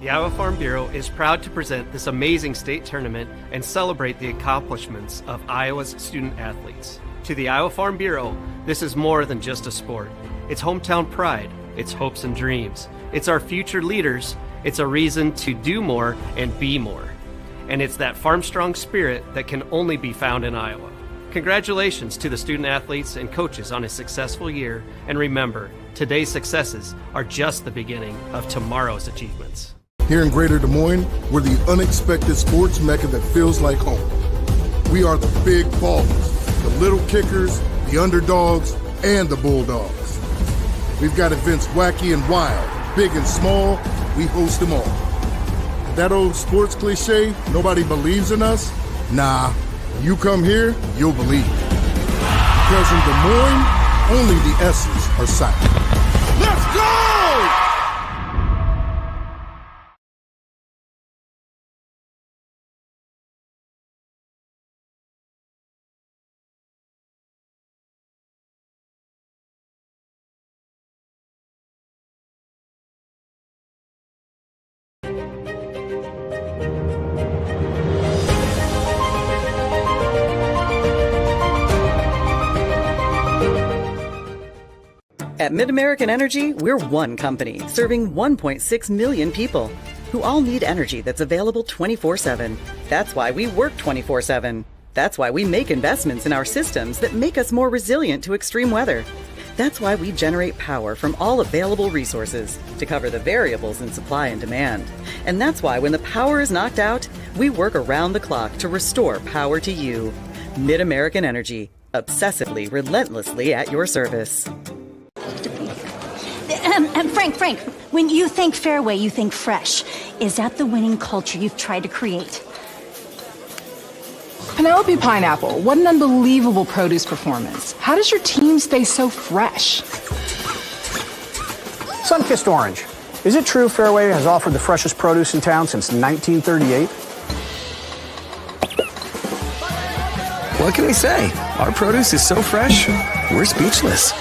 The Iowa Farm Bureau is proud to present this amazing state tournament and celebrate the accomplishments of Iowa's student athletes. To the Iowa Farm Bureau, this is more than just a sport. It's hometown pride, it's hopes and dreams, it's our future leaders, it's a reason to do more and be more. And it's that farm-strong spirit that can only be found in Iowa. Congratulations to the student athletes and coaches on a successful year, and remember, today's successes are just the beginning of tomorrow's achievements. Here in Greater Des Moines, we're the unexpected sports mecca that feels like home. We are the big ballers, the little kickers, the underdogs, and the bulldogs. We've got events wacky and wild, big and small, we host them all. That old sports cliche, nobody believes in us? Nah, when you come here, you'll believe. Because in Des Moines, only the S's are silent. Let's go! At Mid-American Energy, we're one company serving 1.6 million people who all need energy that's available 24/7. That's why we work 24/7. That's why we make investments in our systems that make us more resilient to extreme weather. That's why we generate power from all available resources to cover the variables in supply and demand. And that's why when the power is knocked out, we work around the clock to restore power to you. Mid-American Energy, obsessively, relentlessly at your service. Frank, when you think Fairway, you think fresh. Is that the winning culture you've tried to create? Penelope Pineapple, what an unbelievable produce performance. How does your team stay so fresh? Sunkissed Orange. Is it true Fairway has offered the freshest produce in town since 1938? What can we say? Our produce is so fresh, we're speechless.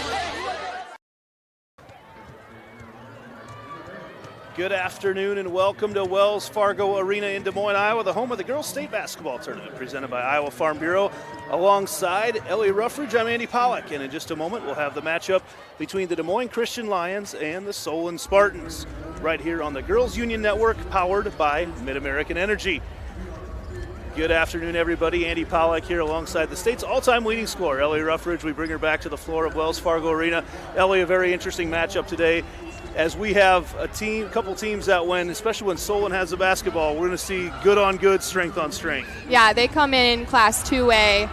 Good afternoon and welcome to Wells Fargo Arena in Des Moines, Iowa, the home of the Girls State Basketball Tournament presented by Iowa Farm Bureau. Alongside Ellie Ruffridge, I'm Andy Pollack, and in just a moment we'll have the matchup between the Des Moines Christian Lions and the Solon Spartans right here on the Girls Union Network, powered by Mid-American Energy. Good afternoon, everybody. Andy Pollack here alongside the state's all-time leading scorer, Ellie Ruffridge. We bring her back to the floor of Wells Fargo Arena. Ellie, a very interesting matchup today, as we have a couple teams that win, especially when Solon has the basketball, we're going to see good on good, strength on strength. Yeah, they come in Class 2A,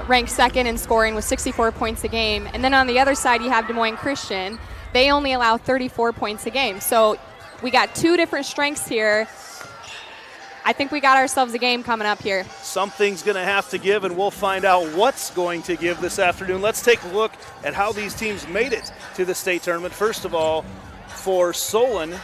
ranked second in scoring with 64 points a game. And then on the other side, you have Des Moines Christian. They only allow 34 points a game. So we got two different strengths here. I think we got ourselves a game coming up here. Something's going to have to give, and we'll find out what's going to give this afternoon. Let's take a look at how these teams made it to the state tournament. First of all, for Solon,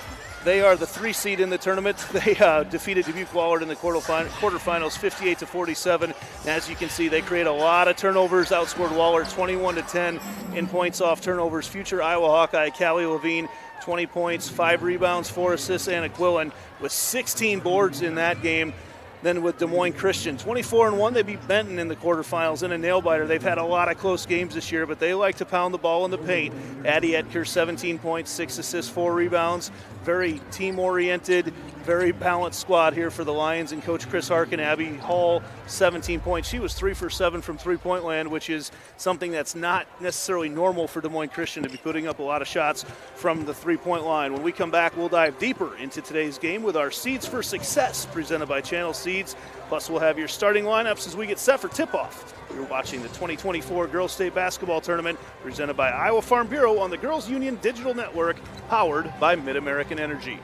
they are the 3 seed in the tournament. They defeated Dubuque Wahlert in the quarterfinals 58-47. And as you can see, they create a lot of turnovers, outscored Wahlert 21-10 in points off turnovers. Future Iowa Hawkeye Callie Levine, 20 points, 5 rebounds, 4 assists, and a Quillen with 16 boards in that game. Then with Des Moines Christian, 24-1, they beat Benton in the quarterfinals in a nail-biter. They've had a lot of close games this year, but they like to pound the ball in the paint. Addie Etker, 17 points, 6 assists, 4 rebounds. Very team-oriented, very balanced squad here for the Lions and Coach Chris Harkin. Abby Hall, 17 points. She was 3 for 7 from three-point land, which is something that's not necessarily normal for Des Moines Christian to be putting up a lot of shots from the three-point line. When we come back, we'll dive deeper into today's game with our Seeds for Success presented by Channel Seeds. Plus, we'll have your starting lineups as we get set for tip-off. You're watching the 2024 Girls State Basketball Tournament presented by Iowa Farm Bureau on the Girls Union Digital Network, powered by Mid-American Energy.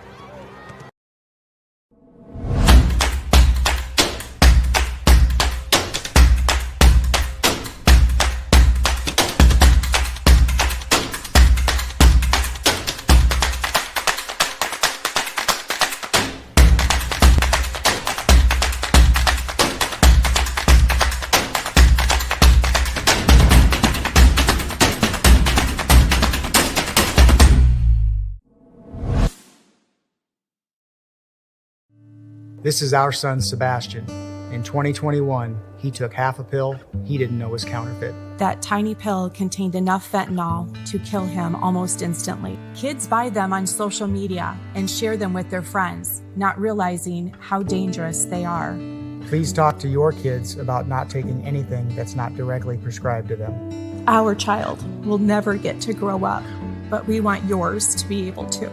This is our son, Sebastian. In 2021, he took half a pill he didn't know was counterfeit. That tiny pill contained enough fentanyl to kill him almost instantly. Kids buy them on social media and share them with their friends, not realizing how dangerous they are. Please talk to your kids about not taking anything that's not directly prescribed to them. Our child will never get to grow up, but we want yours to be able to.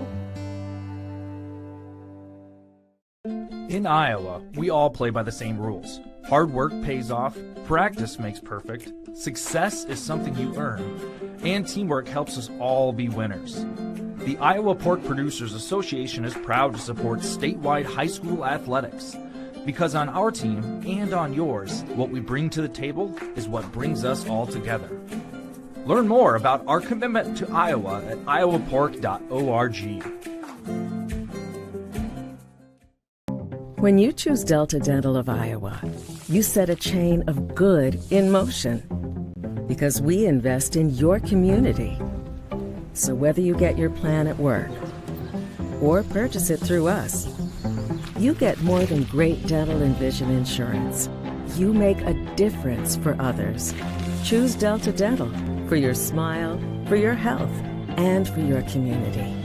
In Iowa, we all play by the same rules. Hard work pays off, practice makes perfect, success is something you earn, and teamwork helps us all be winners. The Iowa Pork Producers Association is proud to support statewide high school athletics. Because on our team and on yours, what we bring to the table is what brings us all together. Learn more about our commitment to Iowa at iowapork.org. When you choose Delta Dental of Iowa, you set a chain of good in motion because we invest in your community. So whether you get your plan at work or purchase it through us, you get more than great dental and vision insurance. You make a difference for others. Choose Delta Dental for your smile, for your health, and for your community.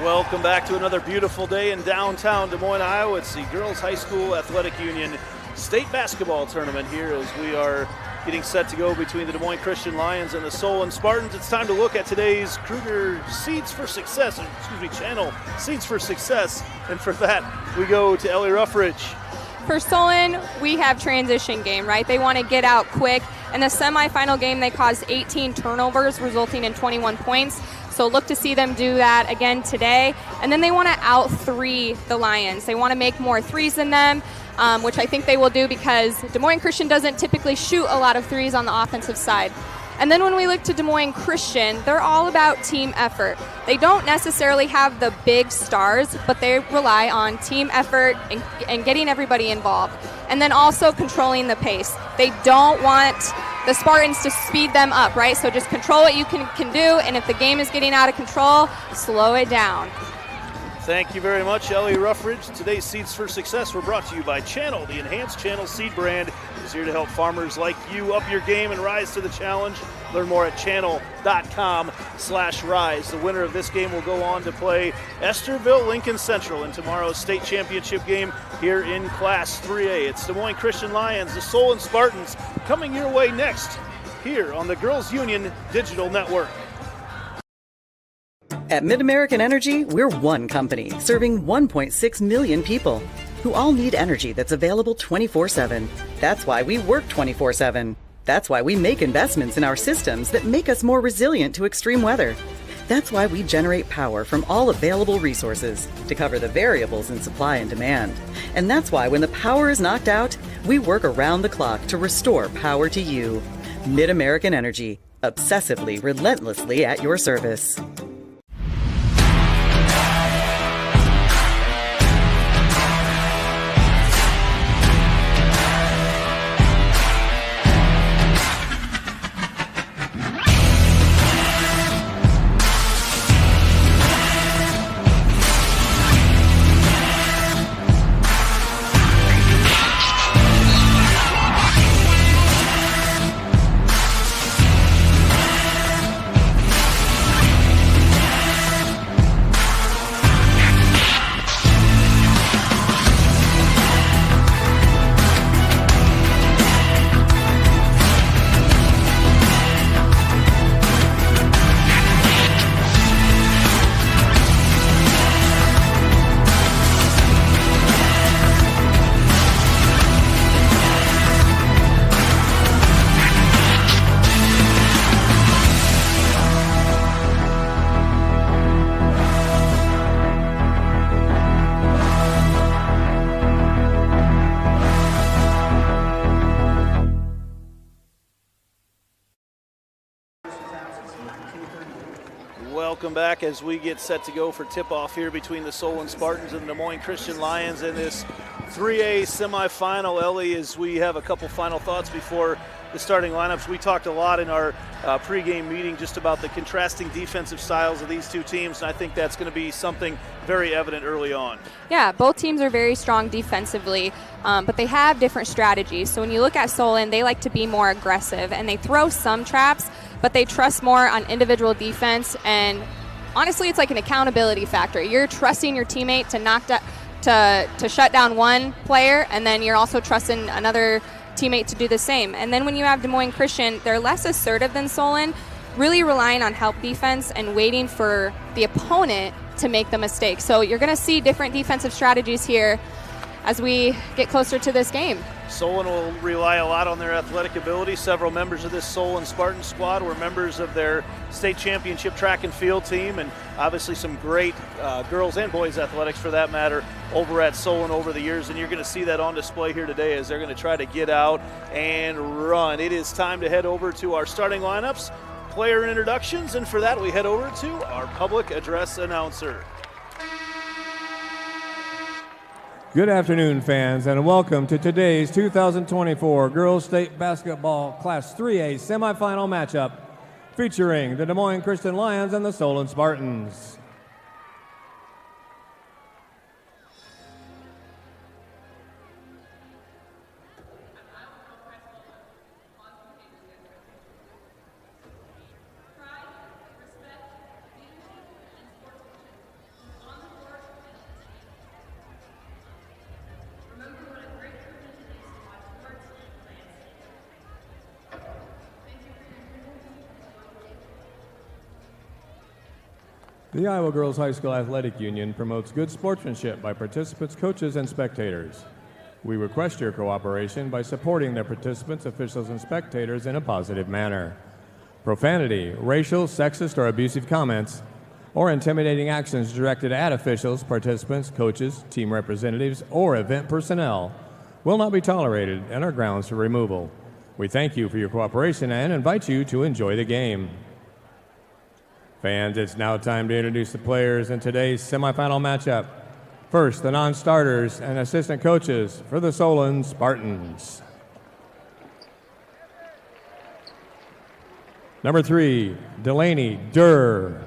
Welcome back to another beautiful day in downtown Des Moines, Iowa. It's the Girls High School Athletic Union State Basketball Tournament here as we are getting set to go between the Des Moines Christian Lions and the Solon Spartans. It's time to look at today's Kruger Seeds for Success, Channel Seeds for Success. And for that, we go to Ellie Ruffridge. For Solon, we have transition game, right? They want to get out quick. In the semifinal game, they caused 18 turnovers, resulting in 21 points. So look to see them do that again today. And then they want to out-3 the Lions. They want to make more threes than them, which I think they will do because Des Moines Christian doesn't typically shoot a lot of threes on the offensive side. And then when we look to Des Moines Christian, they're all about team effort. They don't necessarily have the big stars, but they rely on team effort and getting everybody involved. And then also controlling the pace. They don't want the Spartans to speed them up, right? So just control what you can do, and if the game is getting out of control, slow it down. Thank you very much, Ellie Ruffridge. Today's Seeds for Success were brought to you by Channel. The enhanced Channel seed brand is here to help farmers like you up your game and rise to the challenge. Learn more at channel.com/rise. The winner of this game will go on to play Esterville Lincoln Central in tomorrow's state championship game here in Class 3A. It's Des Moines Christian Lions, the Solon Spartans, coming your way next here on the Girls Union Digital Network. At MidAmerican Energy, we're one company serving 1.6 million people who all need energy that's available 24/7. That's why we work 24/7. That's why we make investments in our systems that make us more resilient to extreme weather. That's why we generate power from all available resources to cover the variables in supply and demand. And that's why when the power is knocked out, we work around the clock to restore power to you. MidAmerican Energy, obsessively, relentlessly at your service. Welcome back as we get set to go for tip-off here between the Solon Spartans and the Des Moines Christian Lions in this 3A semifinal. Ellie, as we have a couple final thoughts before the starting lineups, we talked a lot in our pregame meeting just about the contrasting defensive styles of these two teams, and I think that's going to be something very evident early on. Yeah, both teams are very strong defensively, but they have different strategies. So when you look at Solon, they like to be more aggressive, and they throw some traps, but they trust more on individual defense, and honestly, it's like an accountability factor. You're trusting your teammate to shut down one player, and then you're also trusting another teammate to do the same. And then when you have Des Moines Christian, they're less assertive than Solon, really relying on help defense and waiting for the opponent to make the mistake. So you're going to see different defensive strategies here as we get closer to this game. Solon will rely a lot on their athletic ability. Several members of this Solon Spartan squad were members of their state championship track and field team, and obviously some great girls and boys athletics for that matter over at Solon over the years, and you're going to see that on display here today as they're going to try to get out and run. It is time to head over to our starting lineups, player introductions, and for that we head over to our public address announcer. Good afternoon, fans, and welcome to today's 2024 Girls State Basketball Class 3A semifinal matchup featuring the Des Moines Christian Lions and the Solon Spartans. The Iowa Girls High School Athletic Union promotes good sportsmanship by participants, coaches, and spectators. We request your cooperation by supporting the participants, officials, and spectators in a positive manner. Profanity, racial, sexist, or abusive comments, or intimidating actions directed at officials, participants, coaches, team representatives, or event personnel will not be tolerated and are grounds for removal. We thank you for your cooperation and invite you to enjoy the game. Fans, it's now time to introduce the players in today's semifinal matchup. First, the non-starters and assistant coaches for the Solon Spartans. Number 3, Delaney Durr.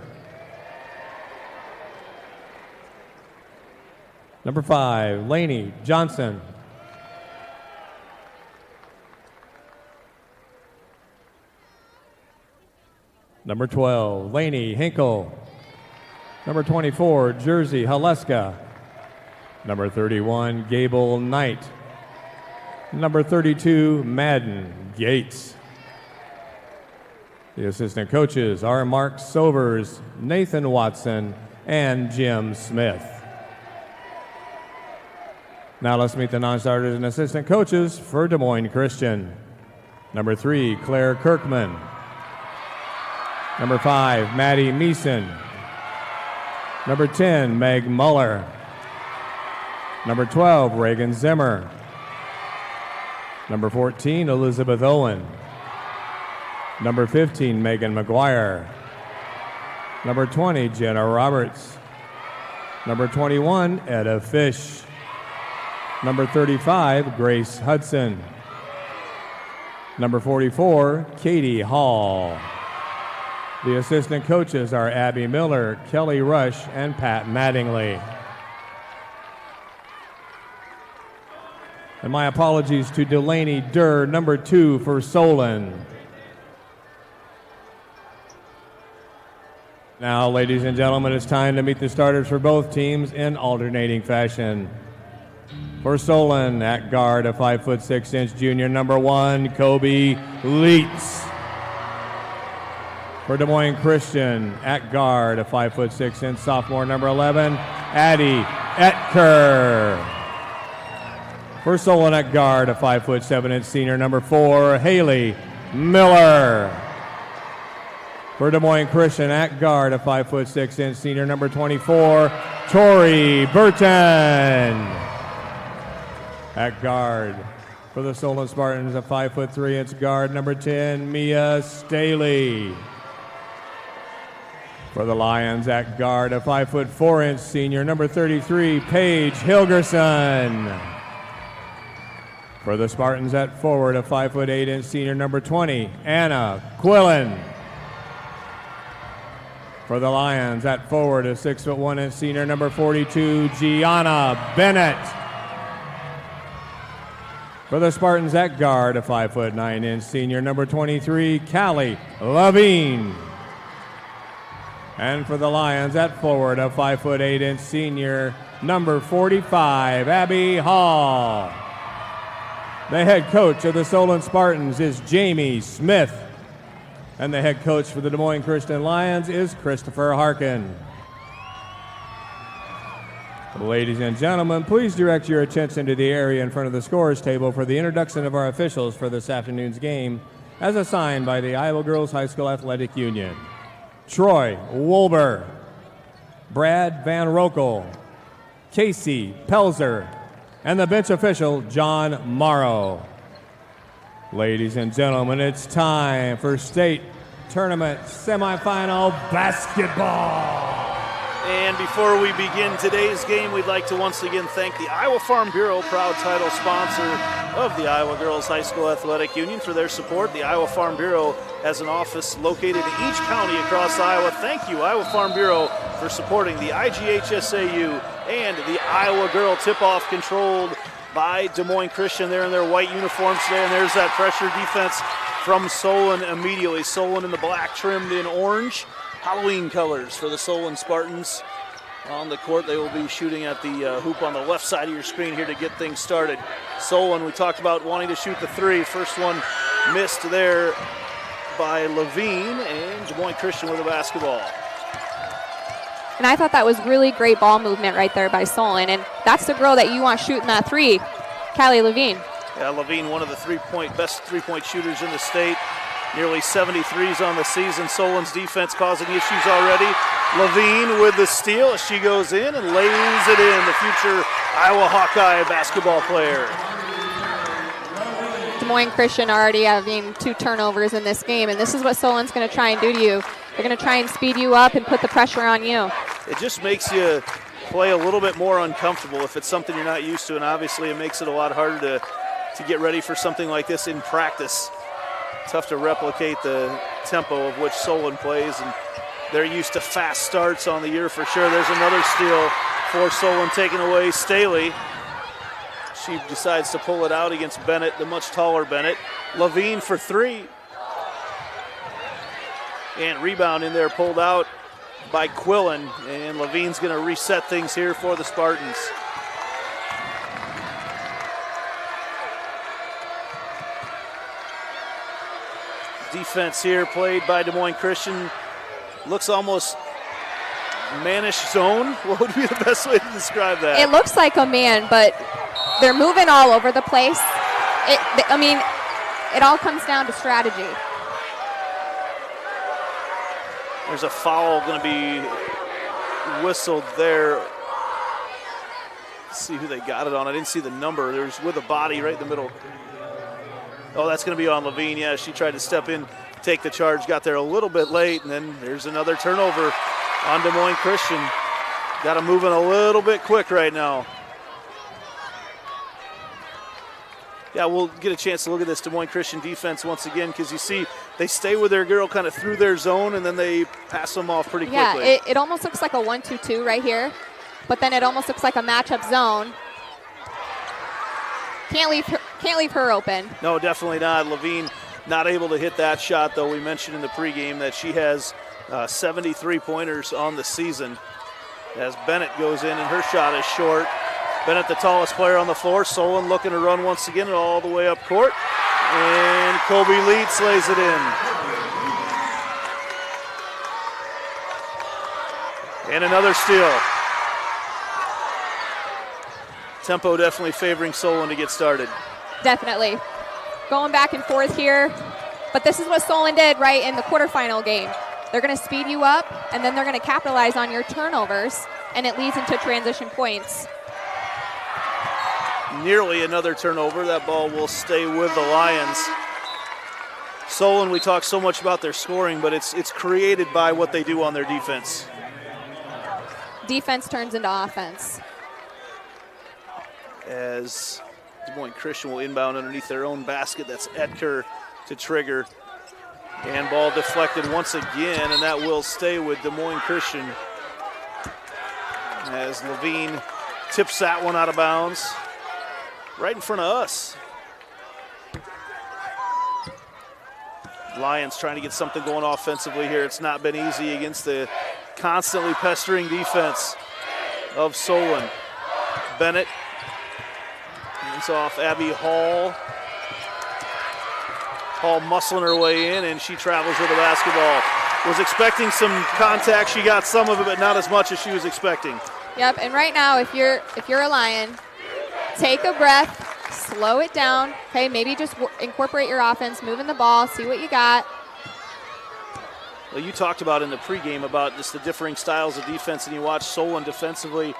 Number 5, Lainey Johnson. Number 12, Lainey Hinkle. Number 24, Jersey Haleska. Number 31, Gable Knight. Number 32, Madden Gates. The assistant coaches are Mark Sovers, Nathan Watson, and Jim Smith. Now let's meet the non-starters and assistant coaches for Des Moines Christian. Number 3, Claire Kirkman. Number 5, Maddie Meeson. Number 10, Meg Muller. Number 12, Reagan Zimmer. Number 14, Elizabeth Owen. Number 15, Megan McGuire. Number 20, Jenna Roberts. Number 21, Etta Fish. Number 35, Grace Hudson. Number 44, Katie Hall. The assistant coaches are Abby Miller, Kelly Rush, and Pat Mattingly. And my apologies to Delaney Durr, number 2 for Solon. Now, ladies and gentlemen, it's time to meet the starters for both teams in alternating fashion. For Solon, at guard, a 5'6" junior, number 1, Kobe Leitz. For Des Moines Christian, at guard, a 5'6" sophomore, number 11, Addie Etker. For Solon, at guard, a 5'7" senior, number 4, Haley Miller. For Des Moines Christian, at guard, a 5'6" senior, number 24, Tori Burton. At guard, for the Solon Spartans, a 5'3" guard, number 10, Mia Staley. For the Lions at guard, a 5'4" senior, number 33, Paige Hilgerson. For the Spartans at forward, a 5'8" senior, number 20, Anna Quillen. For the Lions at forward, a 6'1" senior, number 42, Gianna Bennett. For the Spartans at guard, a 5'9" senior, number 23, Callie Levine. And for the Lions at forward, a 5'8" senior, number 45, Abby Hall. The head coach of the Solon Spartans is Jamie Smith. And the head coach for the Des Moines Christian Lions is Christopher Harkin. Ladies and gentlemen, please direct your attention to the area in front of the scorers table for the introduction of our officials for this afternoon's game, as assigned by the Iowa Girls High School Athletic Union. Troy Wolber, Brad Van Rokel, Casey Pelzer, and the bench official, John Morrow. Ladies and gentlemen, it's time for state tournament semifinal basketball. And before we begin today's game, we'd like to once again thank the Iowa Farm Bureau, proud title sponsor of the Iowa Girls High School Athletic Union, for their support. The Iowa Farm Bureau has an office located in each county across Iowa. Thank you, Iowa Farm Bureau, for supporting the IGHSAU and the Iowa Girl tip-off, controlled by Des Moines Christian. They're in their white uniforms today, and there's that pressure defense from Solon immediately. Solon in the black trimmed in orange. Halloween colors for the Solon Spartans. On the court, they will be shooting at the hoop on the left side of your screen here to get things started. Solon, we talked about wanting to shoot the three. First one missed there by Levine, and Des Moines Christian with the basketball. And I thought that was really great ball movement right there by Solon. And that's the girl that you want shooting that three, Callie Levine. Yeah, Levine, one of the best three-point shooters in the state. Nearly 73s on the season. Solon's defense causing issues already. Levine with the steal as she goes in and lays it in. The future Iowa Hawkeye basketball player. Des Moines Christian already having 2 turnovers in this game, and this is what Solon's going to try and do to you. They're going to try and speed you up and put the pressure on you. It just makes you play a little bit more uncomfortable if it's something you're not used to, and obviously it makes it a lot harder to get ready for something like this in practice. Tough to replicate the tempo of which Solon plays, and they're used to fast starts on the year for sure. There's another steal for Solon taken away. Staley, she decides to pull it out against Bennett, the much taller Bennett. Levine for three. And rebound in there pulled out by Quillen, and Levine's going to reset things here for the Spartans. Defense here played by Des Moines Christian. Looks almost mannish zone. What would be the best way to describe that? It looks like a man, but they're moving all over the place. It all comes down to strategy. There's a foul going to be whistled there. Let's see who they got it on. I didn't see the number. There's with a body right in the middle. Oh, that's going to be on Levine. Yeah, she tried to step in, take the charge, got there a little bit late, and then there's another turnover on Des Moines Christian. Got them moving a little bit quick right now. Yeah, we'll get a chance to look at this Des Moines Christian defense once again, because you see they stay with their girl kind of through their zone, and then they pass them off pretty quickly. Yeah, it almost looks like a 1-2-2 right here, but then it almost looks like a matchup zone. Can't leave her open. No, definitely not. Levine not able to hit that shot, though. We mentioned in the pregame that she has 73 pointers on the season. As Bennett goes in, and her shot is short. Bennett, the tallest player on the floor. Solon looking to run once again all the way up court. And Kobe Leeds lays it in. And another steal. Tempo definitely favoring Solon to get started. Definitely. Going back and forth here. But this is what Solon did right in the quarterfinal game. They're going to speed you up, and then they're going to capitalize on your turnovers, and it leads into transition points. Nearly another turnover. That ball will stay with the Lions. Solon, we talk so much about their scoring, but it's created by what they do on their defense. Defense turns into offense. As Des Moines Christian will inbound underneath their own basket. That's Etker to trigger. And ball deflected once again, and that will stay with Des Moines Christian. As Levine tips that one out of bounds. Right in front of us. Lions trying to get something going offensively here. It's not been easy against the constantly pestering defense of Solon. Bennett hands off Abby Hall. Hall muscling her way in, and she travels with the basketball. Was expecting some contact. She got some of it, but not as much as she was expecting. Yep, and right now, if you're a Lion, take a breath, slow it down. Okay, maybe just incorporate your offense, moving the ball, see what you got. Well, you talked about in the pregame about just the differing styles of defense, and you watch Solon defensively.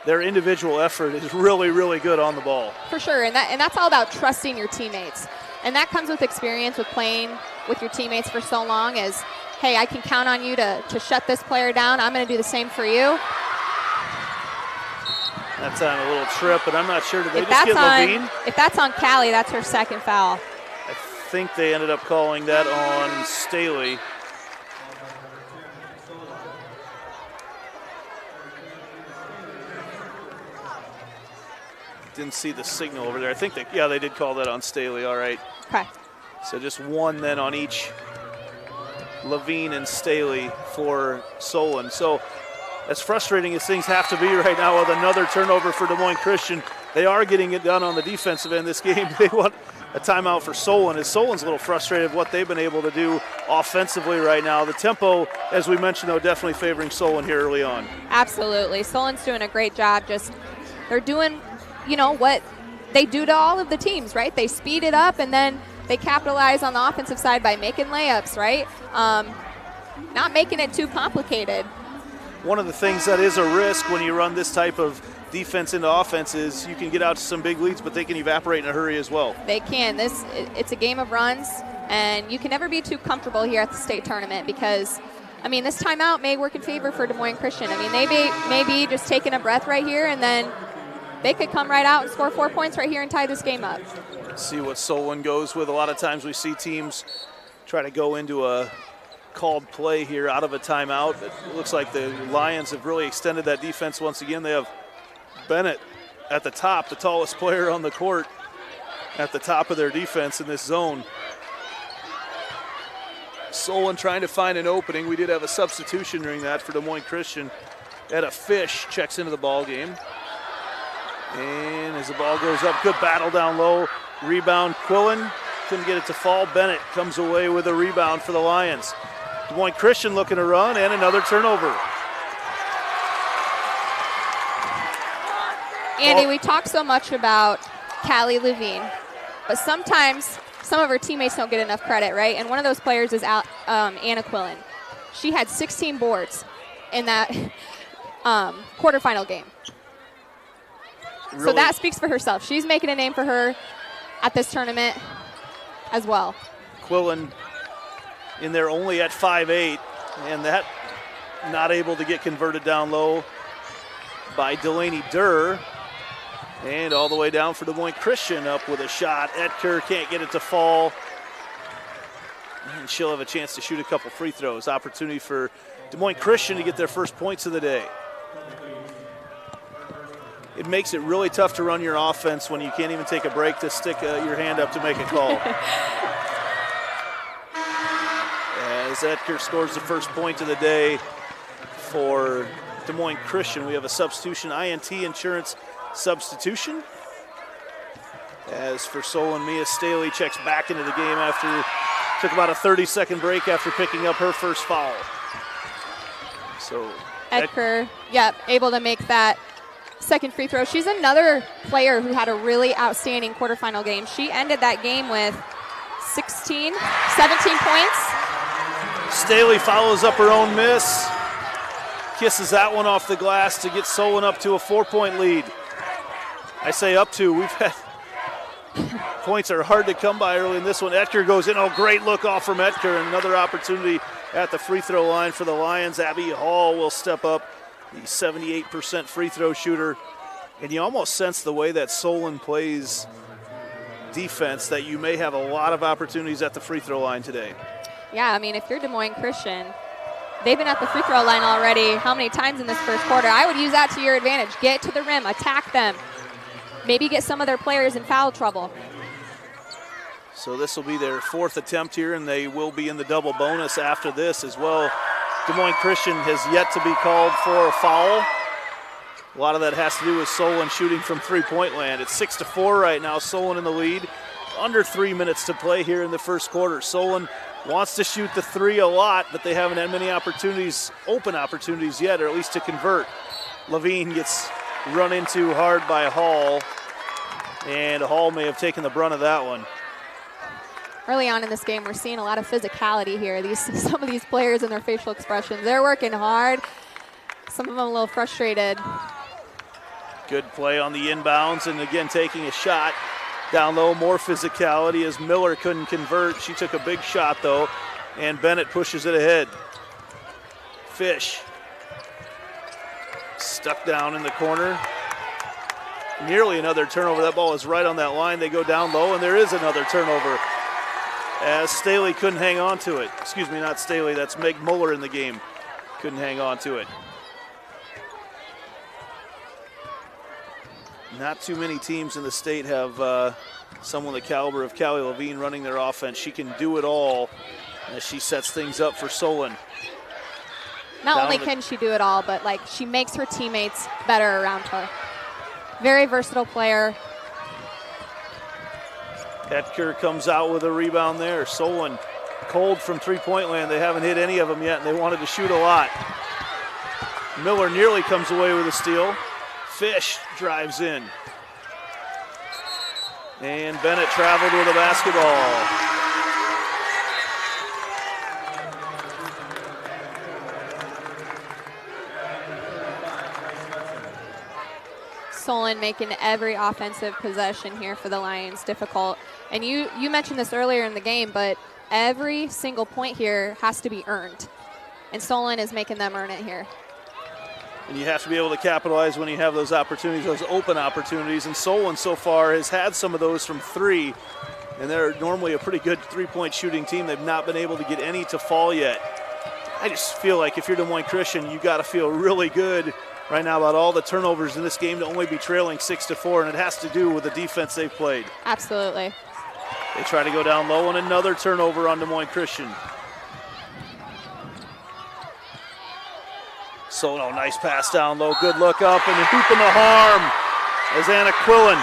Their individual effort is really, really good on the ball. For sure, and that's all about trusting your teammates. And that comes with experience with playing with your teammates for so long as, hey, I can count on you to shut this player down. I'm going to do the same for you. That's on a little trip, but I'm not sure. Did they just get Levine? If that's on Callie, that's her second foul. I think they ended up calling that on Staley. Didn't see the signal over there. I think they did call that on Staley. All right. Okay. So just one then on each Levine and Staley for Solon. So as frustrating as things have to be right now with another turnover for Des Moines Christian, they are getting it done on the defensive end this game. They want a timeout for Solon, as Solon's a little frustrated with what they've been able to do offensively right now. The tempo, as we mentioned, though, definitely favoring Solon here early on. Absolutely. Solon's doing a great job. They're doing, what they do to all of the teams, right? They speed it up, and then they capitalize on the offensive side by making layups, right? Not making it too complicated. One of the things that is a risk when you run this type of defense into offense is you can get out to some big leads, but they can evaporate in a hurry as well. They can. It's a game of runs, and you can never be too comfortable here at the state tournament because, this timeout may work in favor for Des Moines Christian. They may be just taking a breath right here, and then they could come right out and score 4 points right here and tie this game up. See what Solon goes with. A lot of times we see teams try to go into a called play here out of a timeout. It looks like the Lions have really extended that defense once again. They have Bennett at the top, the tallest player on the court, at the top of their defense in this zone. Solon trying to find an opening. We did have a substitution during that for Des Moines Christian. Etta Fish checks into the ball game. And as the ball goes up, good battle down low. Rebound, Quillen couldn't get it to fall. Bennett comes away with a rebound for the Lions. Des Moines Christian looking to run, and another turnover. Andy, we talk so much about Callie Levine, but sometimes some of her teammates don't get enough credit, right? And one of those players is Anna Quillen. She had 16 boards in that quarterfinal game. Really? So that speaks for herself. She's making a name for her at this tournament as well. Quillen in there only at 5'8", and that not able to get converted down low by Delaney Durr. And all the way down for Des Moines Christian, up with a shot. Etker can't get it to fall. And she'll have a chance to shoot a couple free throws. Opportunity for Des Moines Christian to get their first points of the day. It makes it really tough to run your offense when you can't even take a break to stick your hand up to make a call. As Etker scores the first point of the day for Des Moines Christian, we have a substitution, INT Insurance substitution. As for Solon, Mia Staley checks back into the game after, took about a 30-second break after picking up her first foul. So Etker, able to make that second free throw. She's another player who had a really outstanding quarterfinal game. She ended that game with 17 points. Staley follows up her own miss. Kisses that one off the glass to get Solon up to a 4-point lead. I say up to. We've had Points are hard to come by early in this one. Etker goes in. Oh, great look off from Etker. Another opportunity at the free throw line for the Lions. Abby Hall will step up, the 78% free throw shooter. And you almost sense the way that Solon plays defense that you may have a lot of opportunities at the free throw line today. Yeah, I mean, if you're Des Moines Christian, they've been at the free throw line already how many times in this first quarter? I would use that to your advantage. Get to the rim, attack them. Maybe get some of their players in foul trouble. So this will be their fourth attempt here, and they will be in the double bonus after this as well. Des Moines Christian has yet to be called for a foul. A lot of that has to do with Solon shooting from three-point land. It's 6-4 right now, Solon in the lead. Under 3 minutes to play here in the first quarter. Solon wants to shoot the three a lot, but they haven't had many opportunities, open opportunities yet, or at least to convert. Levine gets run into hard by Hall, and Hall may have taken the brunt of that one. Early on in this game, we're seeing a lot of physicality here. Some of these players and their facial expressions, they're working hard. Some of them a little frustrated. Good play on the inbounds, and again taking a shot. Down low, more physicality as Miller couldn't convert. She took a big shot though, and Bennett pushes it ahead. Fish stuck down in the corner. Nearly another turnover. That ball is right on that line. They go down low, and there is another turnover as Staley couldn't hang on to it. Excuse me, not Staley, that's Meg Muller in the game. Couldn't hang on to it. Not too many teams in the state have someone the caliber of Callie Levine running their offense. She can do it all as she sets things up for Solon. Not only can she do it all, but like she makes her teammates better around her. Very versatile player. Etker comes out with a rebound there. Solon cold from three-point land. They haven't hit any of them yet, and they wanted to shoot a lot. Miller nearly comes away with a steal. Fish drives in. And Bennett traveled with a basketball. Solon making every offensive possession here for the Lions difficult. And you mentioned this earlier in the game, but every single point here has to be earned. And Solon is making them earn it here. And you have to be able to capitalize when you have those opportunities, those open opportunities. And Solon so far has had some of those from three. And they're normally a pretty good three-point shooting team. They've not been able to get any to fall yet. I just feel like if you're Des Moines Christian, you got to feel really good right now about all the turnovers in this game to only be trailing 6-4, and it has to do with the defense they've played. Absolutely. They try to go down low, and another turnover on Des Moines Christian. So, no, nice pass down low, good look up, and a hoop in the harm as Anna Quillen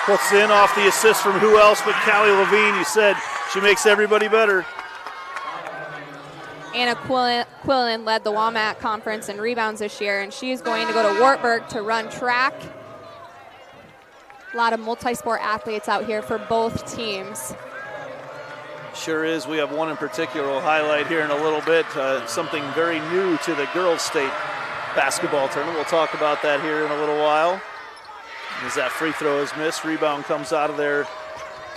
puts in off the assist from who else but Callie Levine. You said she makes everybody better. Anna Quillen led the Walmart Conference in rebounds this year, and she's going to go to Wartburg to run track. A lot of multi-sport athletes out here for both teams. Sure is. We have one in particular we'll highlight here in a little bit, something very new to the girls' state basketball tournament. We'll talk about that here in a little while. As that free throw is missed, rebound comes out of there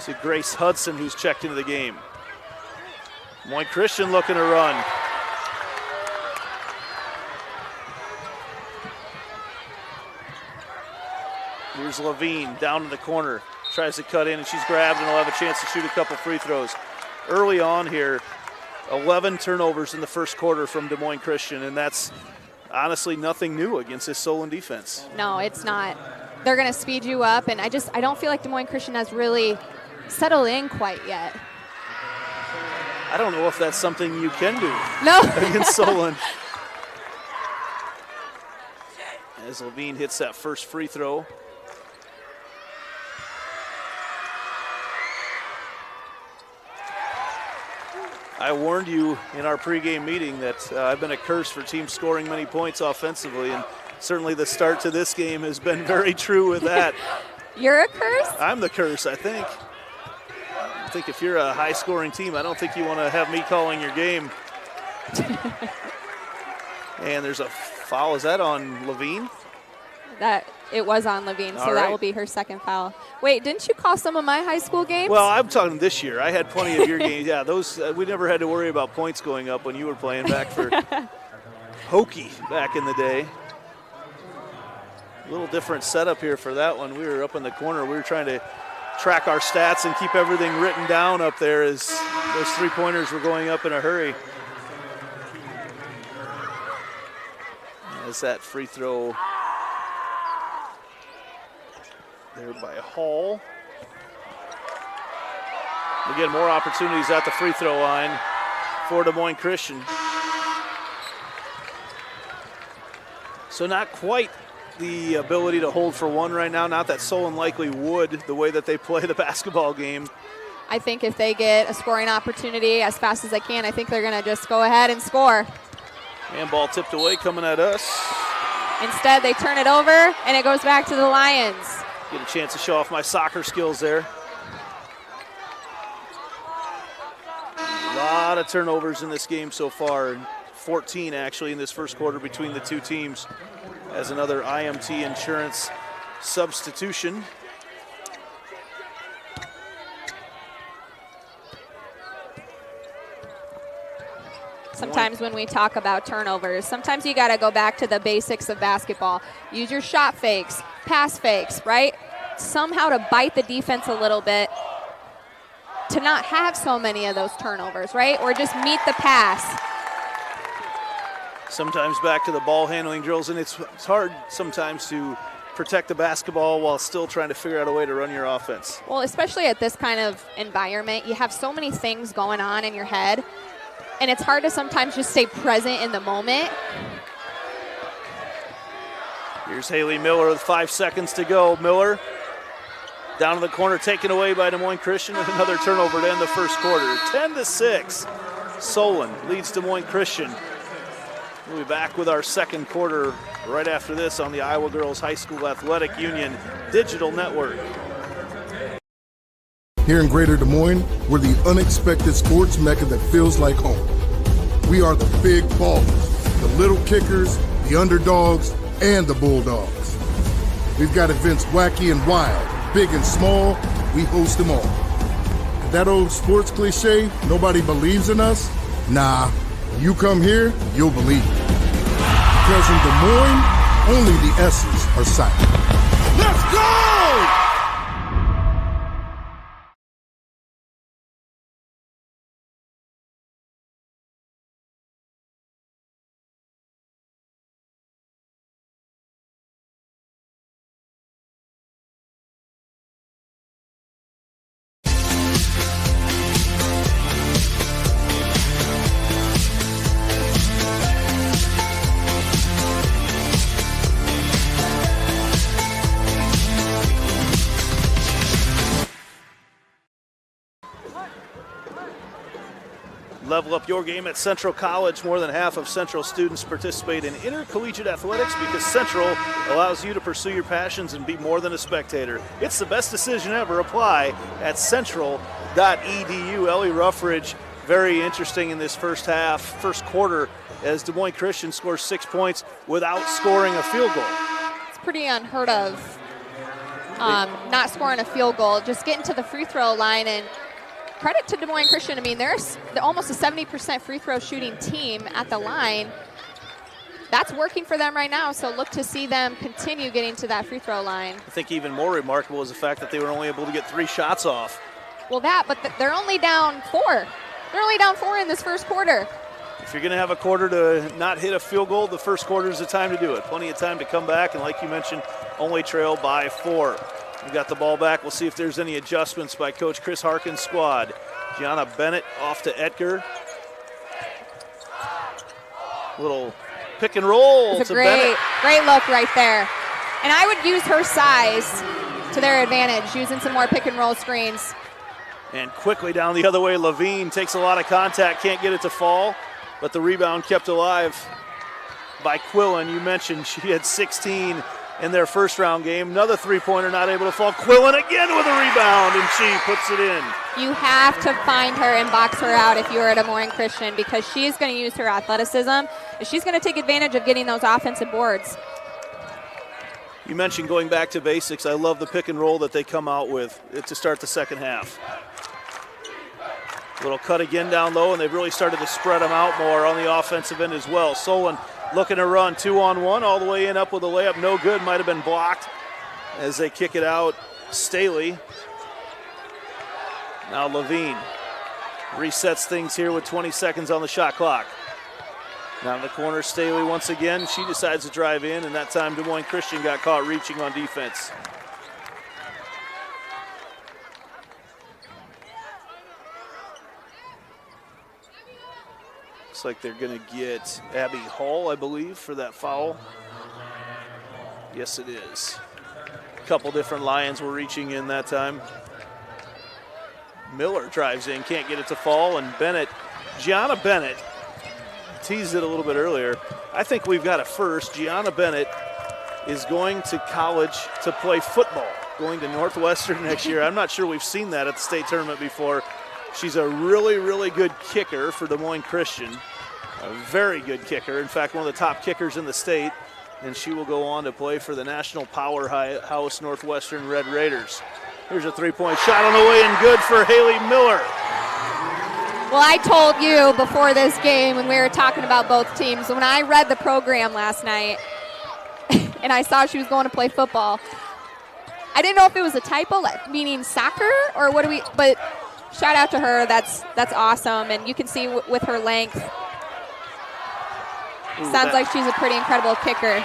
to Grace Hudson, who's checked into the game. Moines Christian looking to run. Here's Levine down in the corner. Tries to cut in, and she's grabbed, and will have a chance to shoot a couple free throws. Early on here, 11 turnovers in the first quarter from Des Moines Christian, and that's honestly nothing new against this Solon defense. No, it's not. They're going to speed you up, and I don't feel like Des Moines Christian has really settled in quite yet. I don't know if that's something you can do against Solon. As Levine hits that first free throw. I warned you in our pregame meeting that I've been a curse for teams scoring many points offensively, and certainly the start to this game has been very true with that. You're a curse? I'm the curse, I think. I think if you're a high-scoring team, I don't think you want to have me calling your game. And there's a foul. Is that on Levine? That It was on Levine, so All that right. will be her second foul. Wait, didn't you call some of my high school games? Well, I'm talking this year. I had plenty of your games. Yeah, those we never had to worry about points going up when you were playing back for Hokie back in the day. A little different setup here for that one. We were up in the corner. We were trying to track our stats and keep everything written down up there as those three-pointers were going up in a hurry. As that free throw there by Hall. Again, more opportunities at the free throw line for Des Moines Christian. So not quite the ability to hold for one right now. Not that Solon likely would, the way that they play the basketball game. I think if they get a scoring opportunity as fast as they can, I think they're going to just go ahead and score. Handball tipped away coming at us. Instead, they turn it over, and it goes back to the Lions. Get a chance to show off my soccer skills there. A lot of turnovers in this game so far. 14 actually in this first quarter between the two teams as another IMT Insurance substitution. Sometimes when we talk about turnovers, sometimes you got to go back to the basics of basketball. Use your shot fakes, pass fakes, right? Somehow to bite the defense a little bit to not have so many of those turnovers, right? Or just meet the pass. Sometimes back to the ball handling drills, and it's hard sometimes to protect the basketball while still trying to figure out a way to run your offense. Well, especially at this kind of environment, you have so many things going on in your head, and it's hard to sometimes just stay present in the moment. Here's Haley Miller with 5 seconds to go. Miller down in the corner, taken away by Des Moines Christian, and another turnover to end the first quarter. 10-6. Solon leads Des Moines Christian. We'll be back with our second quarter right after this on the Iowa Girls High School Athletic Union Digital Network. Here in Greater Des Moines, we're the unexpected sports mecca that feels like home. We are the big ballers, the little kickers, the underdogs, and the bulldogs. We've got events wacky and wild, big and small, we host them all. And that old sports cliche, nobody believes in us? Nah, when you come here, you'll believe it. Because in Des Moines, only the S's are silent. Let's go! Level up your game at Central College. More than half of Central students participate in intercollegiate athletics because Central allows you to pursue your passions and be more than a spectator. It's the best decision ever. Apply at central.edu. Ellie Ruffridge, very interesting in this first quarter, as Des Moines Christian scores 6 points without scoring a field goal. It's pretty unheard of, not scoring a field goal, just getting to the free throw line. And credit to Des Moines Christian. I mean, they're almost a 70% free throw shooting team at the line. That's working for them right now, so look to see them continue getting to that free throw line. I think even more remarkable is the fact that they were only able to get 3 shots off. Well, but they're only down 4. They're only down 4 in this first quarter. If you're going to have a quarter to not hit a field goal, the first quarter is the time to do it. Plenty of time to come back, and like you mentioned, only trail by 4. We got the ball back. We'll see if there's any adjustments by Coach Chris Harkin's squad. Gianna Bennett off to Edgar. Little pick and roll it's to a Bennett. Great look right there. And I would use her size to their advantage, using some more pick and roll screens. And quickly down the other way, Levine takes a lot of contact, can't get it to fall, but the rebound kept alive by Quillen. You mentioned she had 16 in their first round game. Another three-pointer not able to fall. Quillen again with a rebound, and she puts it in. You have to find her and box her out if you are at Des Moines Christian, because she's going to use her athleticism, and she's going to take advantage of getting those offensive boards. You mentioned going back to basics. I love the pick and roll that they come out with to start the second half. Little cut again down low, and they've really started to spread them out more on the offensive end as well. Solon looking to run 2-on-1 all the way in, up with a layup. No good, might have been blocked as they kick it out. Staley. Now Levine resets things here with 20 seconds on the shot clock. Now in the corner, Staley once again. She decides to drive in, and that time Des Moines Christian got caught reaching on defense. Looks like they're going to get Abby Hall, I believe, for that foul. Yes, it is. A couple different Lions were reaching in that time. Miller drives in, can't get it to fall, and Gianna Bennett, teased it a little bit earlier. I think we've got a first. Gianna Bennett is going to college to play football, going to Northwestern next year. I'm not sure we've seen that at the state tournament before. She's a really, really good kicker for Des Moines Christian. A very good kicker. In fact, one of the top kickers in the state. And she will go on to play for the national powerhouse Northwestern Red Raiders. Here's a three-point shot on the way and good for Haley Miller. Well, I told you before this game when we were talking about both teams, when I read the program last night and I saw she was going to play football, I didn't know if it was a typo, like meaning soccer, or what do we, but shout out to her. That's awesome, and you can see with her length. Sounds like she's a pretty incredible kicker.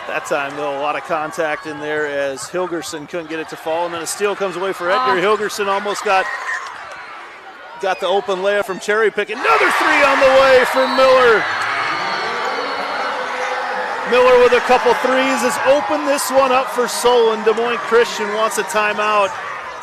That time, though, a lot of contact in there as Hilgerson couldn't get it to fall, and then a steal comes away for Edgar. Hilgerson almost got the open layup from cherry pick. Another three on the way for Miller. Miller with a couple threes has opened this one up for Solon. Des Moines Christian wants a timeout.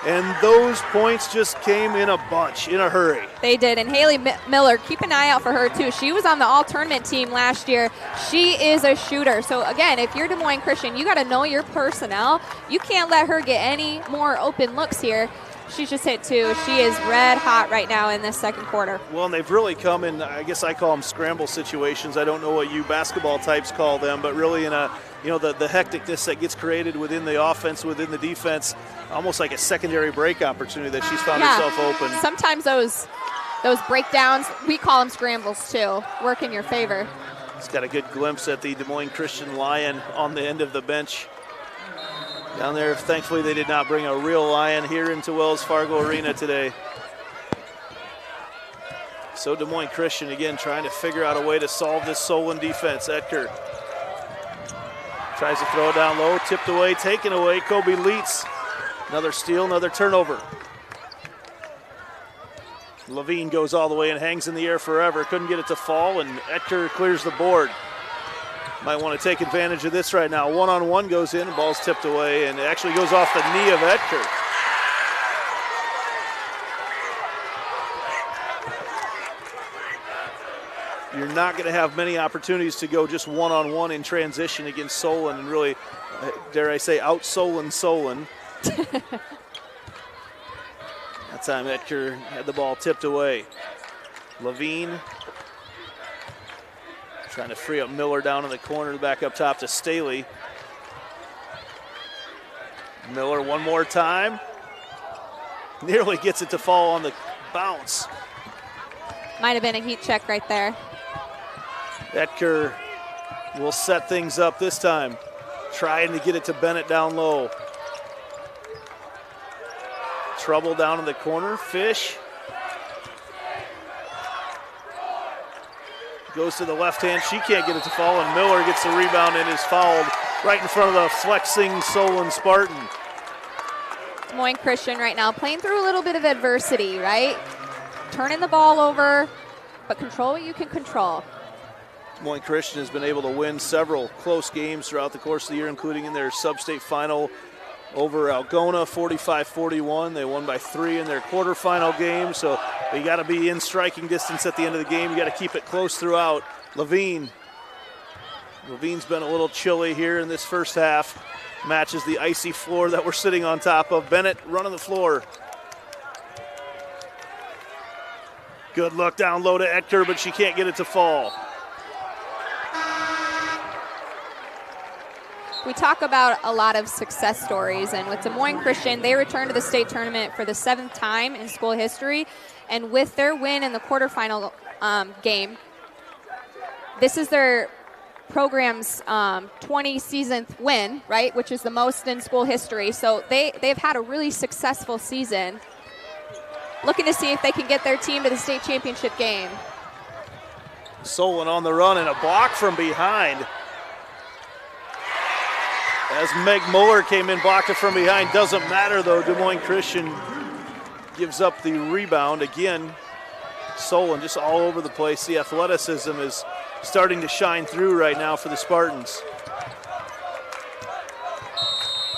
And those points just came in a bunch, in a hurry. They did. And Haley Miller, keep an eye out for her, too. She was on the all-tournament team last year. She is a shooter. So, again, if you're Des Moines Christian, you got to know your personnel. You can't let her get any more open looks here. She's just hit two. She is red hot right now in this second quarter. Well, and they've really come in, I guess I call them scramble situations. I don't know what you basketball types call them, but really in a, the hecticness that gets created within the offense, within the defense, almost like a secondary break opportunity that she's found herself open. Sometimes those breakdowns, we call them scrambles too, work in your favor. It's got a good glimpse at the Des Moines Christian Lion on the end of the bench. Down there, thankfully they did not bring a real Lion here into Wells Fargo Arena today. So Des Moines Christian again trying to figure out a way to solve this Solon defense. Etker tries to throw it down low, tipped away, taken away. Kobe Leitz, another steal, another turnover. Levine goes all the way and hangs in the air forever. Couldn't get it to fall, and Etker clears the board. Might want to take advantage of this right now. One-on-one goes in, and ball's tipped away, and it actually goes off the knee of Etker. You're not going to have many opportunities to go just one-on-one in transition against Solon and really, dare I say, out-Solon. That time Etker had the ball tipped away. Levine trying to free up Miller down in the corner, back up top to Staley. Miller one more time. Nearly gets it to fall on the bounce. Might have been a heat check right there. Etker will set things up this time, trying to get it to Bennett down low. Trouble down in the corner. Fish goes to the left hand. She can't get it to fall, and Miller gets the rebound and is fouled right in front of the flexing Solon Spartan. Des Moines Christian right now playing through a little bit of adversity, right? Turning the ball over, but control what you can control. Des Moines Christian has been able to win several close games throughout the course of the year, including in their sub-state final over Algona, 45-41. They won by 3 in their quarterfinal game, so you got to be in striking distance at the end of the game. You got to keep it close throughout. Levine's been a little chilly here in this first half. Matches the icy floor that we're sitting on top of. Bennett running the floor. Good look down low to Etker, but she can't get it to fall. We talk about a lot of success stories, and with Des Moines Christian, they returned to the state tournament for the 7th time in school history, and with their win in the quarterfinal game, this is their program's 20-seasonth win, right, which is the most in school history. So they've had a really successful season, looking to see if they can get their team to the state championship game. Solon on the run and a block from behind. As Meg Muller came in, blocked it from behind. Doesn't matter though, Des Moines Christian gives up the rebound. Again, Solon just all over the place. The athleticism is starting to shine through right now for the Spartans.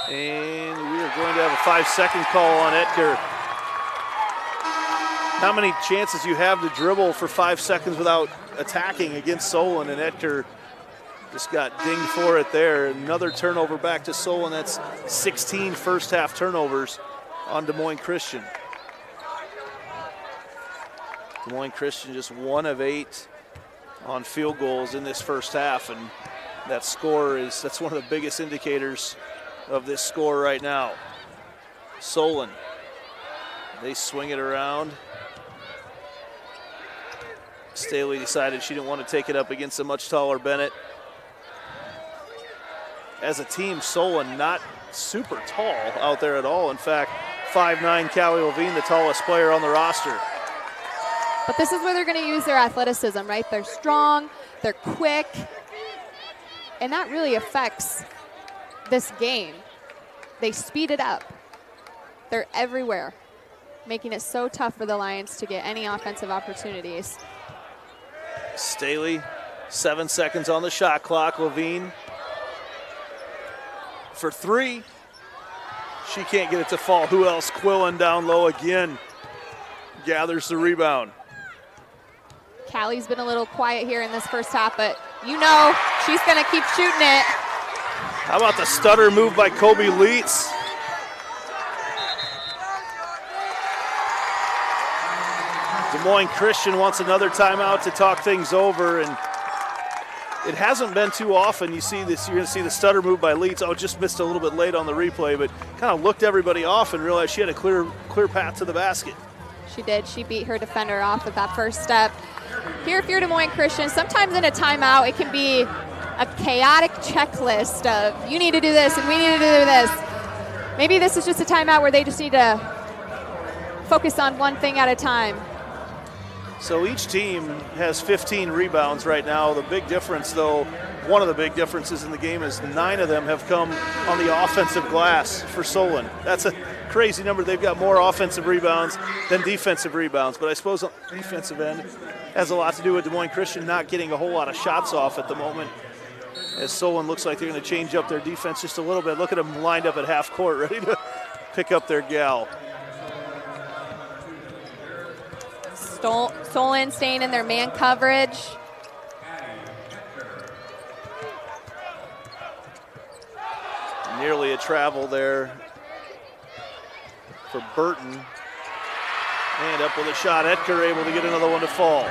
And we are going to have a 5-second call on Edgar. How many chances you have to dribble for 5 seconds without attacking against Solon, and Edgar just got dinged for it there. Another turnover back to Solon. That's 16 first half turnovers on Des Moines Christian. Des Moines Christian just 1 of 8 on field goals in this first half, and that score that's one of the biggest indicators of this score right now. Solon, they swing it around. Staley decided she didn't want to take it up against a much taller Bennett. As a team, Solon not super tall out there at all. In fact, 5'9" Callie Levine, the tallest player on the roster. But this is where they're going to use their athleticism, right? They're strong, they're quick, and that really affects this game. They speed it up. They're everywhere, making it so tough for the Lions to get any offensive opportunities. Staley, 7 seconds on the shot clock. Levine for 3. She can't get it to fall. Who else? Quillen down low again. Gathers the rebound. Callie's been a little quiet here in this first half, but you know she's going to keep shooting it. How about the stutter move by Kobe Leitz? Des Moines Christian wants another timeout to talk things over, and it hasn't been too often. You see this, you're going to see the stutter move by Leitz. Oh, just missed a little bit late on the replay, but kind of looked everybody off and realized she had a clear path to the basket. She did. She beat her defender off with that first step. Here, if you're Des Moines Christian, sometimes in a timeout, it can be a chaotic checklist of you need to do this and we need to do this. Maybe this is just a timeout where they just need to focus on one thing at a time. So each team has 15 rebounds right now. The big difference, though, one of the big differences in the game is 9 of them have come on the offensive glass for Solon. That's a crazy number. They've got more offensive rebounds than defensive rebounds. But I suppose on the defensive end has a lot to do with Des Moines Christian not getting a whole lot of shots off at the moment, as Solon looks like they're going to change up their defense just a little bit. Look at them lined up at half court, ready to pick up their gal. Solon staying in their man coverage. Nearly a travel there for Burton. And up with a shot. Edgar able to get another one to fall.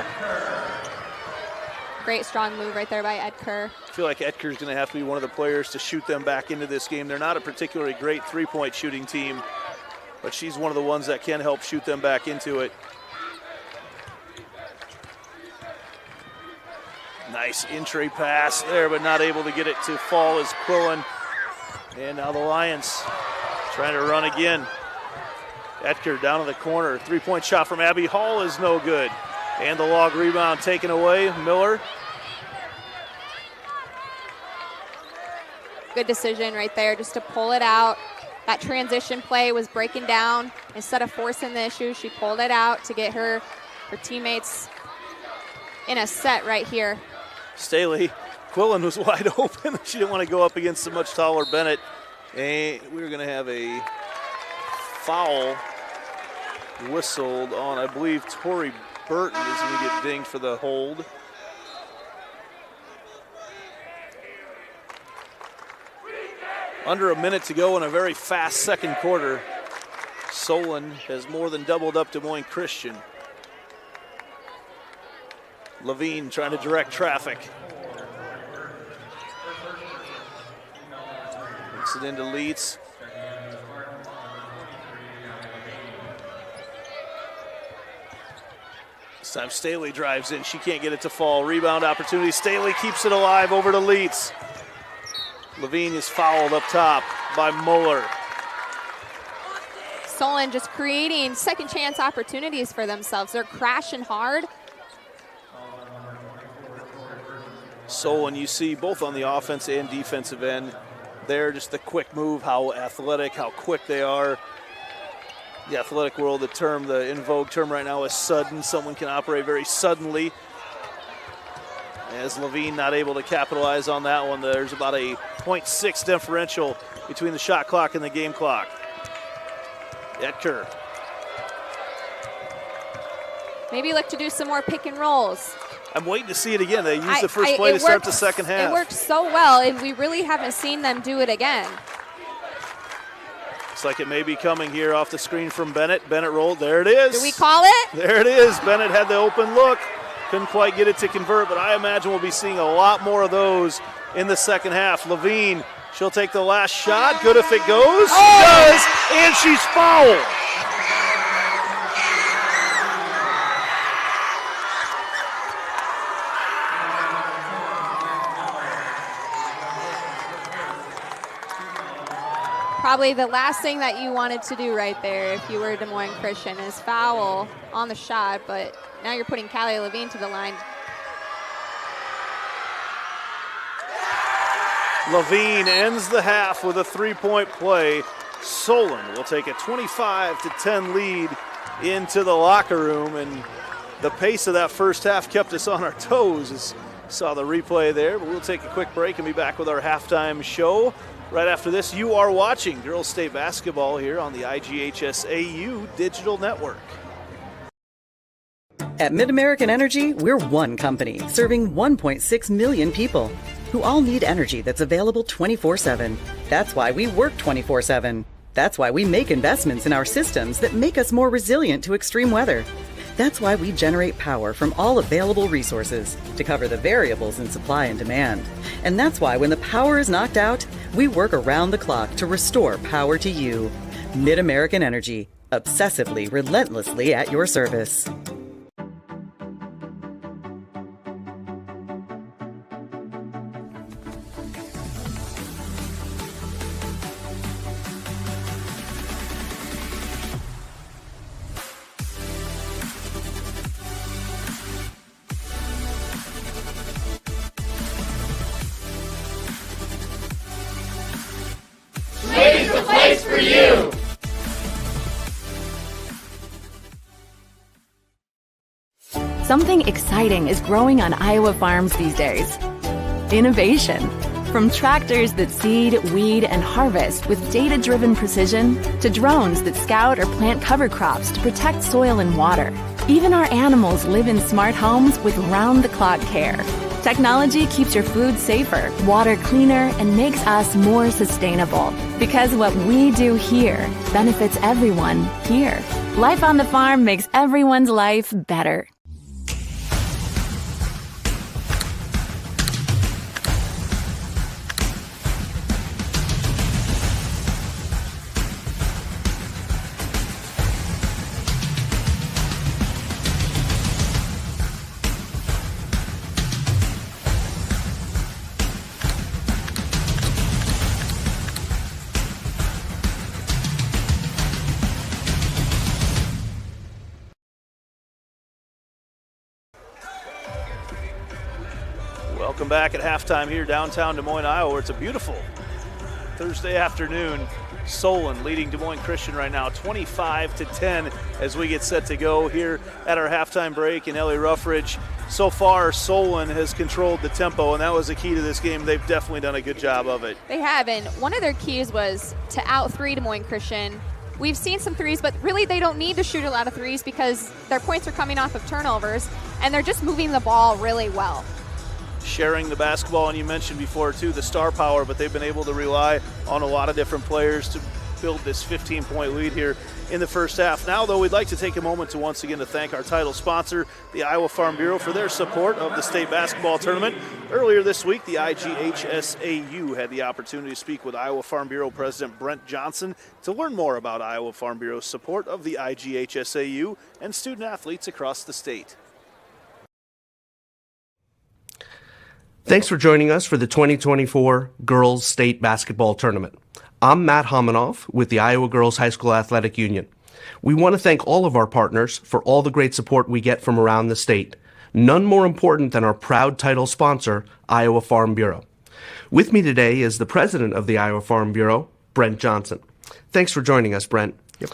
Great strong move right there by Edgar. I feel like Edgar's going to have to be one of the players to shoot them back into this game. They're not a particularly great three-point shooting team, but she's one of the ones that can help shoot them back into it. Nice entry pass there, but not able to get it to fall as Quillen. And now the Lions trying to run again. Edgar down in the corner. Three-point shot from Abby Hall is no good. And the log rebound taken away. Miller. Good decision right there just to pull it out. That transition play was breaking down. Instead of forcing the issue, she pulled it out to get her teammates in a set right here. Staley, Quillen was wide open. She didn't want to go up against a much taller Bennett. And we're going to have a foul whistled on, I believe, Tori Burton is going to get dinged for the hold. Under a minute to go in a very fast second quarter. Solon has more than doubled up Des Moines Christian. Levine trying to direct traffic. Kicks it into Leeds. This time Staley drives in. She can't get it to fall. Rebound opportunity. Staley keeps it alive over to Leeds. Levine is fouled up top by Muller. Solon just creating second chance opportunities for themselves. They're crashing hard. Solon, you see both on the offense and defensive end. They're just the quick move, how athletic, how quick they are. The athletic world, the in vogue term right now is sudden. Someone can operate very suddenly. As Levine not able to capitalize on that one, there's about a 0.6 differential between the shot clock and the game clock. Etker. Maybe look to do some more pick and rolls. I'm waiting to see it again. They used the first play to start the second half. It worked so well, and we really haven't seen them do it again. Looks like it may be coming here off the screen from Bennett. Bennett rolled. There it is. Do we call it? There it is. Bennett had the open look. Couldn't quite get it to convert, but I imagine we'll be seeing a lot more of those in the second half. Levine, she'll take the last shot. Good if it goes. She does, and she's fouled. Probably the last thing that you wanted to do right there if you were Des Moines Christian is foul on the shot, but now you're putting Callie Levine to the line. Levine ends the half with a three-point play. Solon will take a 25-10 lead into the locker room, and the pace of that first half kept us on our toes. As saw the replay there, but we'll take a quick break and be back with our halftime show. Right after this, you are watching Girls State Basketball here on the IGHSAU Digital Network. At Mid-American Energy, we're one company serving 1.6 million people who all need energy that's available 24/7. That's why we work 24/7. That's why we make investments in our systems that make us more resilient to extreme weather. That's why we generate power from all available resources to cover the variables in supply and demand. And that's why when the power is knocked out, we work around the clock to restore power to you. Mid-American Energy, obsessively, relentlessly at your service. Something exciting is growing on Iowa farms these days. Innovation. From tractors that seed, weed, and harvest with data-driven precision to drones that scout or plant cover crops to protect soil and water. Even our animals live in smart homes with round-the-clock care. Technology keeps your food safer, water cleaner, and makes us more sustainable. Because what we do here benefits everyone here. Life on the farm makes everyone's life better. Welcome back at halftime here downtown Des Moines, Iowa, where it's a beautiful Thursday afternoon. Solon leading Des Moines Christian right now 25-10 as we get set to go here at our halftime break. And Ellie Ruffridge, so far Solon has controlled the tempo, and that was the key to this game. They've definitely done a good job of it. They have, and one of their keys was to out-3 Des Moines Christian. We've seen some threes, but really they don't need to shoot a lot of threes because their points are coming off of turnovers, and they're just moving the ball really well. Sharing the basketball, and you mentioned before too the star power, but they've been able to rely on a lot of different players to build this 15-point lead here in the first half. Now, though, we'd like to take a moment to once again to thank our title sponsor, the Iowa Farm Bureau, for their support of the state basketball tournament. Earlier this week, the IGHSAU had the opportunity to speak with Iowa Farm Bureau President Brent Johnson to learn more about Iowa Farm Bureau's support of the IGHSAU and student athletes across the state. Thanks for joining us for the 2024 Girls State Basketball Tournament. I'm Matt Hominoff with the Iowa Girls High School Athletic Union. We want to thank all of our partners for all the great support we get from around the state. None more important than our proud title sponsor, Iowa Farm Bureau. With me today is the president of the Iowa Farm Bureau, Brent Johnson. Thanks for joining us, Brent. Yep.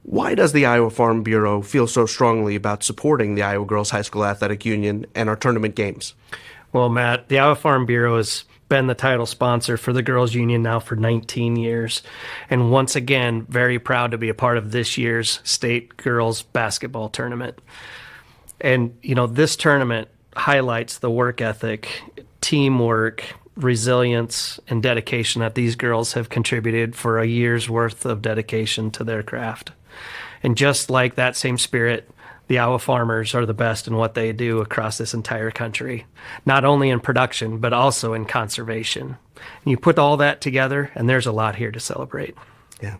Why does the Iowa Farm Bureau feel so strongly about supporting the Iowa Girls High School Athletic Union and our tournament games? Well, Matt, the Iowa Farm Bureau has been the title sponsor for the Girls Union now for 19 years. And once again, very proud to be a part of this year's state girls basketball tournament. And, you know, this tournament highlights the work ethic, teamwork, resilience, and dedication that these girls have contributed for a year's worth of dedication to their craft. And just like that same spirit, the Iowa farmers are the best in what they do across this entire country, not only in production, but also in conservation. And you put all that together, and there's a lot here to celebrate. Yeah.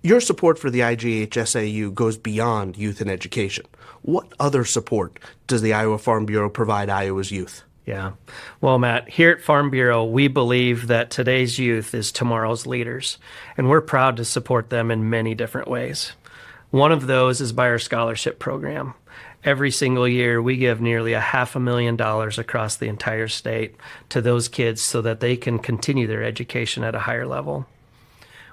Your support for the IGHSAU goes beyond youth and education. What other support does the Iowa Farm Bureau provide Iowa's youth? Yeah. Well, Matt, here at Farm Bureau, we believe that today's youth is tomorrow's leaders, and we're proud to support them in many different ways. One of those is by our scholarship program. Every single year, we give nearly $500,000 across the entire state to those kids so that they can continue their education at a higher level.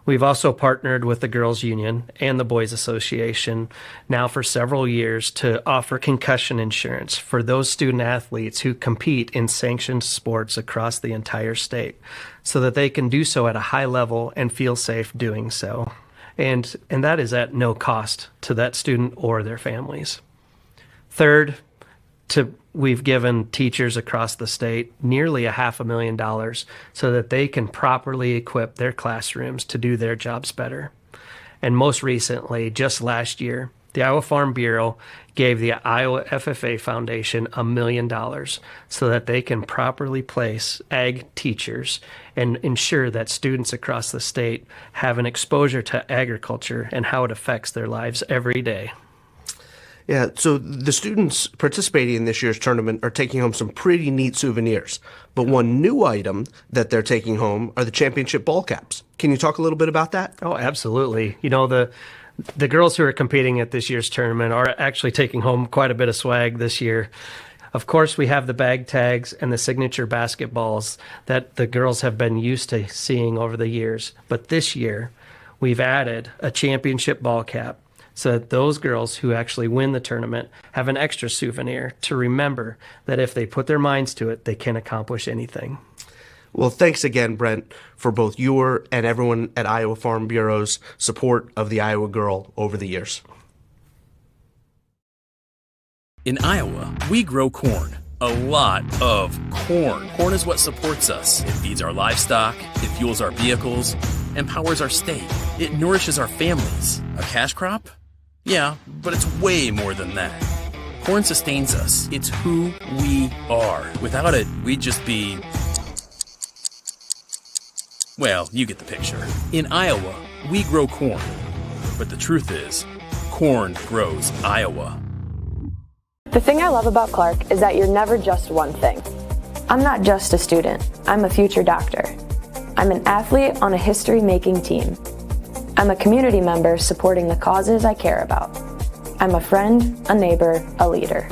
We've also partnered with the Girls Union and the Boys Association now for several years to offer concussion insurance for those student athletes who compete in sanctioned sports across the entire state so that they can do so at a high level and feel safe doing so. And that is at no cost to that student or their families. Third, we've given teachers across the state nearly $500,000 so that they can properly equip their classrooms to do their jobs better. And most recently, just last year, the Iowa Farm Bureau gave the Iowa FFA Foundation $1 million so that they can properly place ag teachers and ensure that students across the state have an exposure to agriculture and how it affects their lives every day. Yeah, so the students participating in this year's tournament are taking home some pretty neat souvenirs. But one new item that they're taking home are the championship ball caps. Can you talk a little bit about that? Oh, absolutely. You know, the girls who are competing at this year's tournament are actually taking home quite a bit of swag this year. Of course, we have the bag tags and the signature basketballs that the girls have been used to seeing over the years. But this year, we've added a championship ball cap so that those girls who actually win the tournament have an extra souvenir to remember that if they put their minds to it, they can accomplish anything. Well, thanks again, Brent, for both your and everyone at Iowa Farm Bureau's support of the Iowa Girl over the years. In Iowa, we grow corn. A lot of corn. Corn is what supports us. It feeds our livestock, it fuels our vehicles, empowers our state. It nourishes our families. A cash crop? Yeah, but it's way more than that. Corn sustains us. It's who we are. Without it, we'd just be... well, you get the picture. In Iowa, we grow corn. But the truth is, corn grows Iowa. The thing I love about Clark is that you're never just one thing. I'm not just a student. I'm a future doctor. I'm an athlete on a history-making team. I'm a community member supporting the causes I care about. I'm a friend, a neighbor, a leader.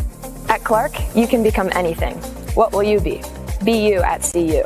At Clark, you can become anything. What will you be? Be you at CU.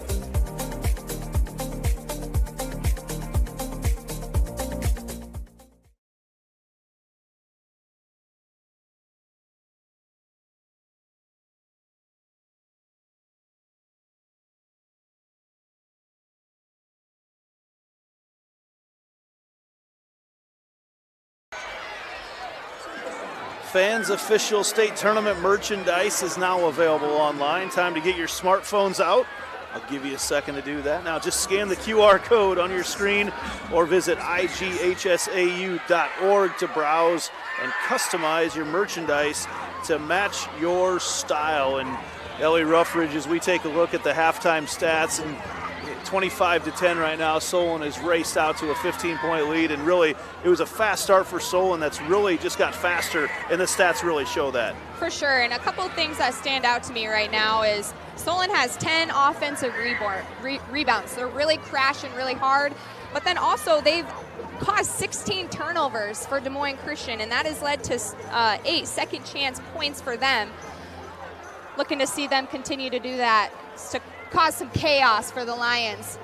Fans' official state tournament merchandise is now available online. Time to get your smartphones out I'll give you a second to do that. Now just scan the QR code on your screen or visit IGHSAU.org to browse and customize your merchandise to match your style. And Ellie Ruffridge, as we take a look at the halftime stats, and 25-10 right now, Solon has raced out to a 15-point lead, and really it was a fast start for Solon that's really just got faster, and the stats really show that. For sure, and a couple of things that stand out to me right now is Solon has 10 offensive rebounds. They're really crashing really hard, but then also they've caused 16 turnovers for Des Moines Christian, and that has led to 8 second chance points for them. Looking to see them continue to do that to cause some chaos for the Lions.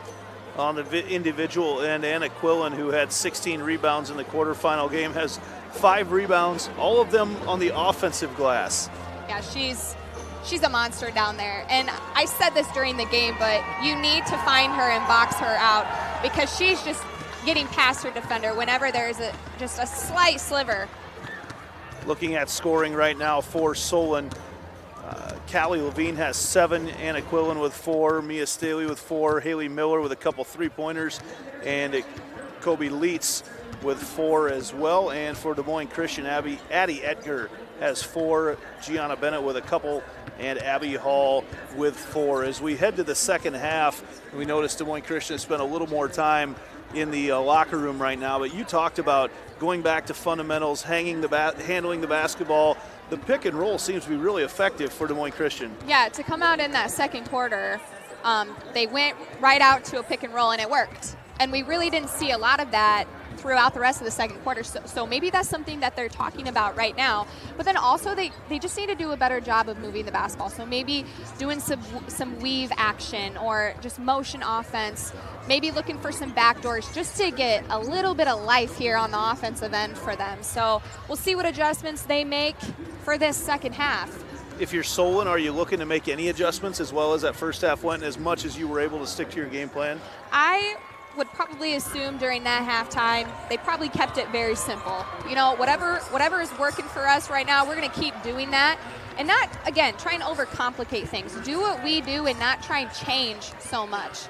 On the individual end, Anna Quillen, who had 16 rebounds in the quarterfinal game, has 5 rebounds, all of them on the offensive glass. Yeah, she's a monster down there. And I said this during the game, but you need to find her and box her out because she's just getting past her defender whenever there's just a slight sliver. Looking at scoring right now for Solon, Callie Levine has 7, Anna Quillen with 4, Mia Staley with 4, Haley Miller with a couple 3-pointers, and Kobe Leitz with 4 as well. And for Des Moines Christian, Addie Edgar has 4, Gianna Bennett with a couple, and Abby Hall with 4. As we head to the second half, we noticed Des Moines Christian has spent a little more time in the locker room right now, but you talked about going back to fundamentals, handling the basketball. The pick and roll seems to be really effective for Des Moines Christian. Yeah, to come out in that second quarter, they went right out to a pick and roll, and it worked. And we really didn't see a lot of that throughout the rest of the second quarter. So maybe that's something that they're talking about right now. But then also they just need to do a better job of moving the basketball. So maybe doing some weave action or just motion offense, maybe looking for some backdoors just to get a little bit of life here on the offensive end for them. So we'll see what adjustments they make for this second half. If you're Solon, are you looking to make any adjustments as well as that first half went, as much as you were able to stick to your game plan? I would probably assume during that halftime they probably kept it very simple. You know, whatever is working for us right now, we're going to keep doing that and not, again, try and overcomplicate things. Do what we do and not try and change so much.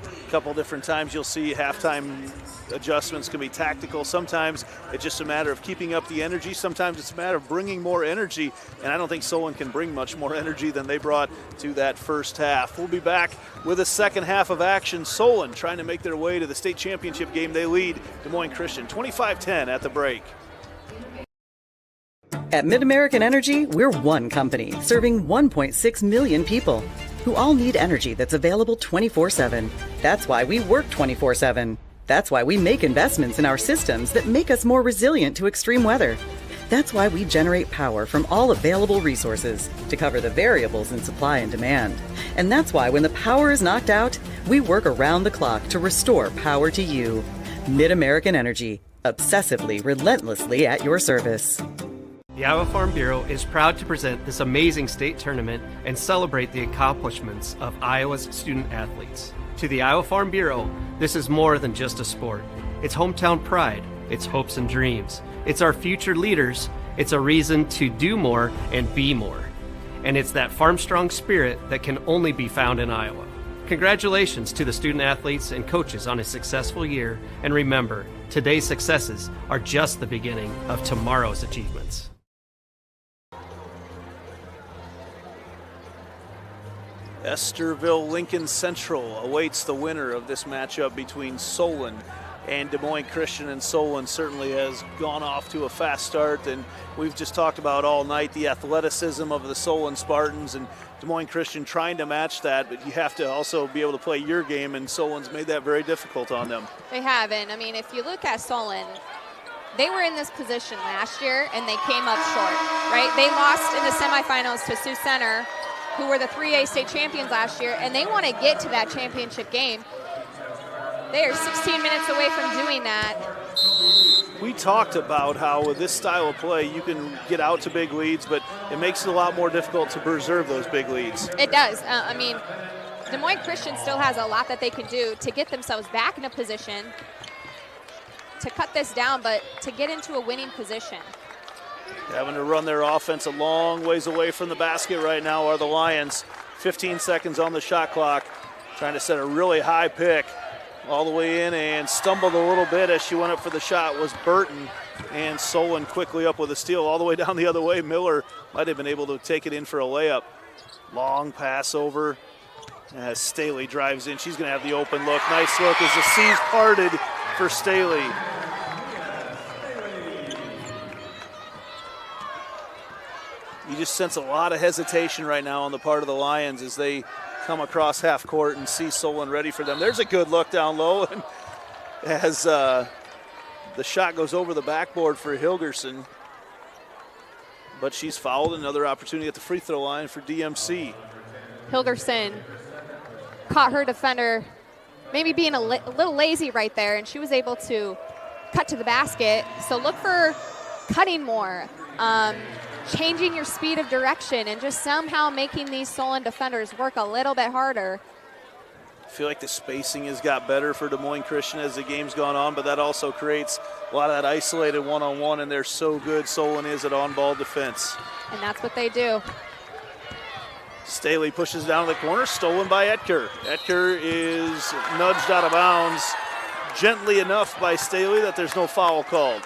A couple different times you'll see halftime adjustments can be tactical. Sometimes it's just a matter of keeping up the energy. Sometimes it's a matter of bringing more energy, and I don't think Solon can bring much more energy than they brought to that first half. We'll be back with a second half of action. Solon trying to make their way to the state championship game. They lead Des Moines Christian 25-10 at the break. At Mid-American Energy, we're one company serving 1.6 million people who all need energy that's available 24/7. That's why we work 24/7. That's why we make investments in our systems that make us more resilient to extreme weather. That's why we generate power from all available resources to cover the variables in supply and demand. And that's why when the power is knocked out, we work around the clock to restore power to you. Mid-American Energy, obsessively, relentlessly at your service. The Iowa Farm Bureau is proud to present this amazing state tournament and celebrate the accomplishments of Iowa's student athletes. To the Iowa Farm Bureau, this is more than just a sport. It's hometown pride, it's hopes and dreams, it's our future leaders, it's a reason to do more and be more. And it's that farm strong spirit that can only be found in Iowa. Congratulations to the student athletes and coaches on a successful year, and remember, today's successes are just the beginning of tomorrow's achievements. Esterville Lincoln Central awaits the winner of this matchup between Solon and Des Moines Christian. And Solon certainly has gone off to a fast start, and we've just talked about all night the athleticism of the Solon Spartans, and Des Moines Christian trying to match that, but you have to also be able to play your game, and Solon's made that very difficult on them. They have, and I mean, if you look at Solon, they were in this position last year and they came up short, right? They lost in the semifinals to Sioux Center, who were the 3A state champions last year, and they want to get to that championship game. They are 16 minutes away from doing that. We talked about how with this style of play, you can get out to big leads, but it makes it a lot more difficult to preserve those big leads. It does. I mean, Des Moines Christian still has a lot that they can do to get themselves back in a position to cut this down, but to get into a winning position. Having to run their offense a long ways away from the basket right now are the Lions. 15 seconds on the shot clock. trying to set a really high pick all the way in and stumbled a little bit as she went up for the shot was Burton. And Solon quickly up with a steal all the way down the other way. Miller might have been able to take it in for a layup. Long pass over as Staley drives in. She's going to have the open look. Nice look as the seas parted for Staley. You just sense a lot of hesitation right now on the part of the Lions as they come across half court and see Solon ready for them. There's a good look down low, and as the shot goes over the backboard for Hilgerson, but she's fouled. Another opportunity at the free throw line for DMC. Hilgerson caught her defender maybe being a little lazy right there, and she was able to cut to the basket. So look for cutting more, changing your speed of direction, and just somehow making these Solon defenders work a little bit harder. I feel like the spacing has got better for Des Moines Christian as the game's gone on, but that also creates a lot of that isolated one-on-one, and they're so good, Solon is, at on-ball defense. And that's what they do. Staley pushes down the corner, stolen by Etker. Etker is nudged out of bounds gently enough by Staley that there's no foul called.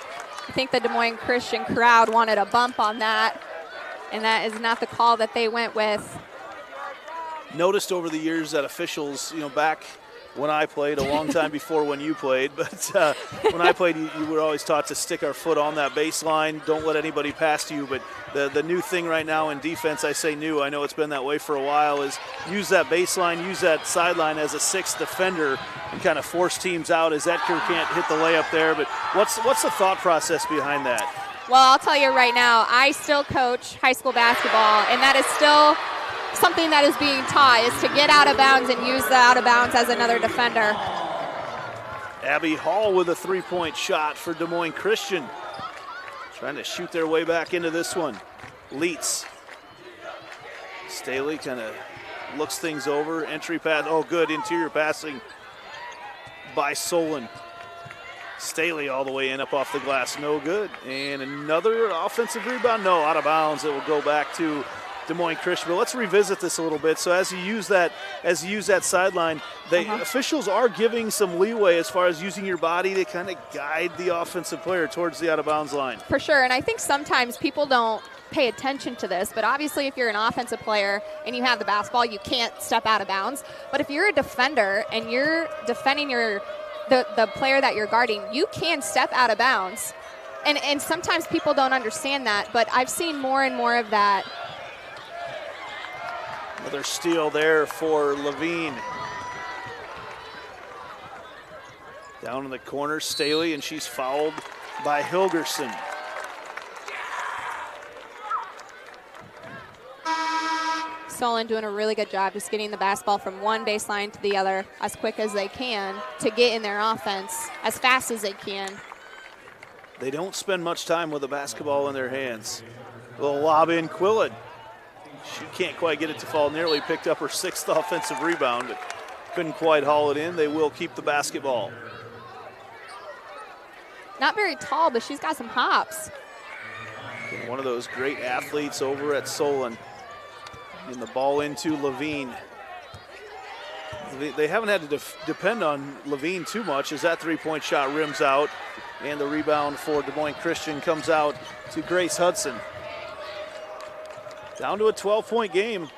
I think the Des Moines Christian crowd wanted a bump on that, and that is not the call that they went with. Noticed over the years that officials, back when I played, a long time before when you played, but when I played, you were always taught to stick our foot on that baseline, don't let anybody pass you, but the new thing right now in defense, I say new, I know it's been that way for a while, is use that baseline, use that sideline as a sixth defender and kind of force teams out as Etker can't hit the layup there, but what's the thought process behind that? Well, I'll tell you right now, I still coach high school basketball, and that is still something that is being taught, is to get out of bounds and use the out of bounds as another defender. Abby Hall with a three-point shot for Des Moines Christian. Trying to shoot their way back into this one. Leitz. Staley kind of looks things over. Entry pass, oh good, interior passing by Solon. Staley all the way in, up off the glass, no good. And another offensive rebound, no, out of bounds. It will go back to Des Moines Christian. But let's revisit this a little bit. So as you use that sideline, the officials are giving some leeway as far as using your body to kind of guide the offensive player towards the out-of-bounds line. For sure, and I think sometimes people don't pay attention to this, but obviously if you're an offensive player and you have the basketball, you can't step out of bounds. But if you're a defender and you're defending the player that you're guarding, you can step out of bounds. And sometimes people don't understand that, but I've seen more and more of that. Another steal there for Levine. Down in the corner, Staley, and she's fouled by Hilgerson. Solon doing a really good job just getting the basketball from one baseline to the other as quick as they can to get in their offense as fast as they can. They don't spend much time with the basketball in their hands. A little lob in, Quillin. She can't quite get it to fall. Nearly picked up her sixth offensive rebound, but couldn't quite haul it in. They will keep the basketball. Not very tall, but she's got some hops. And one of those great athletes over at Solon. And the ball into Levine. They haven't had to depend on Levine too much as that three-point shot rims out. And the rebound for Des Moines Christian comes out to Grace Hudson. Down to a 12-point game.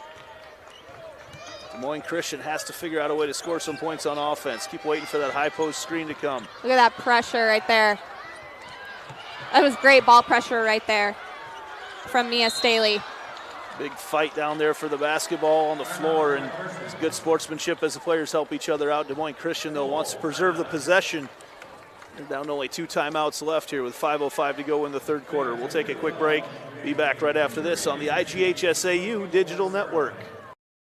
Des Moines Christian has to figure out a way to score some points on offense. Keep waiting for that high post screen to come. Look at that pressure right there. That was great ball pressure right there from Mia Staley. Big fight down there for the basketball on the floor, and it's good sportsmanship as the players help each other out. Des Moines Christian, though, wants to preserve the possession. They're down to only 2 timeouts left here with 5:05 to go in the third quarter. We'll take a quick break. Be back right after this on the IGHSAU Digital Network.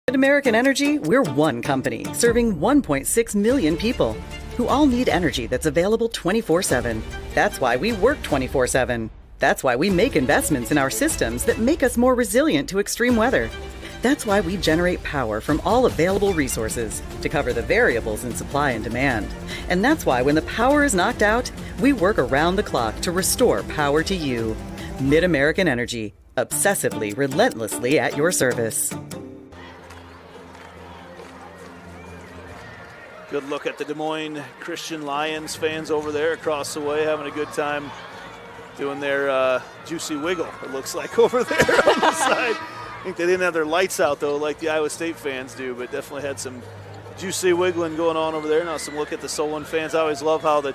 At American Energy, we're one company serving 1.6 million people who all need energy that's available 24/7. That's why we work 24/7. That's why we make investments in our systems that make us more resilient to extreme weather. That's why we generate power from all available resources to cover the variables in supply and demand. And that's why when the power is knocked out, we work around the clock to restore power to you. Mid-American Energy, obsessively, relentlessly at your service. Good look at the Des Moines Christian Lions fans over there across the way, having a good time doing their juicy wiggle, it looks like, over there on the side. I think they didn't have their lights out, though, like the Iowa State fans do, but definitely had some juicy wiggling going on over there. Now some look at the Solon fans. I always love how the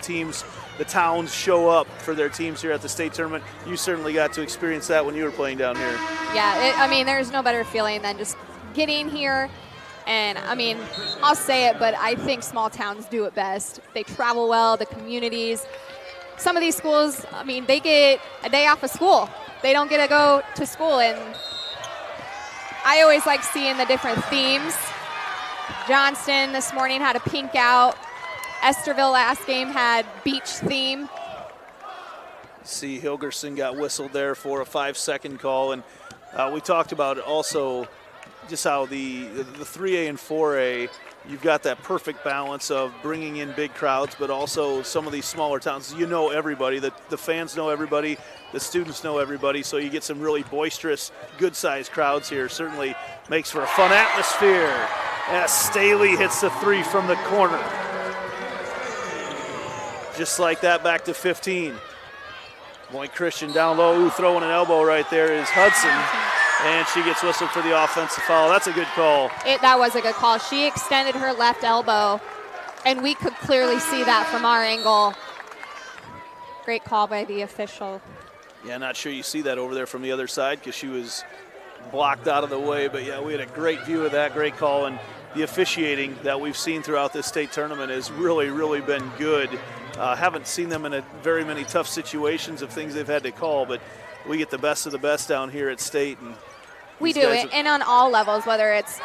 towns show up for their teams here at the state tournament. You certainly got to experience that when you were playing down here. Yeah, there's no better feeling than just getting here. And, I'll say it, but I think small towns do it best. They travel well, the communities. Some of these schools, they get a day off of school. They don't get to go to school, and I always like seeing the different themes. Johnston this morning had a pink out. Esterville last game had beach theme. See, Hilgerson got whistled there for a 5-second call, and we talked about it also just how the 3A and 4A, you've got that perfect balance of bringing in big crowds, but also some of these smaller towns, you know everybody. The fans know everybody, the students know everybody, so you get some really boisterous, good-sized crowds here. Certainly makes for a fun atmosphere as Staley hits the 3 from the corner. Just like that, back to 15. Moines Christian down low, throwing an elbow right there is Hudson. And she gets whistled for the offensive foul. That's a good call. That was a good call. She extended her left elbow, and we could clearly see that from our angle. Great call by the official. Yeah, not sure you see that over there from the other side because she was blocked out of the way. But, yeah, we had a great view of that. Great call. And the officiating that we've seen throughout this state tournament has really, really been good. Haven't seen them in very many tough situations of things they've had to call, but we get the best of the best down here at state. And we do it, and on all levels, whether it's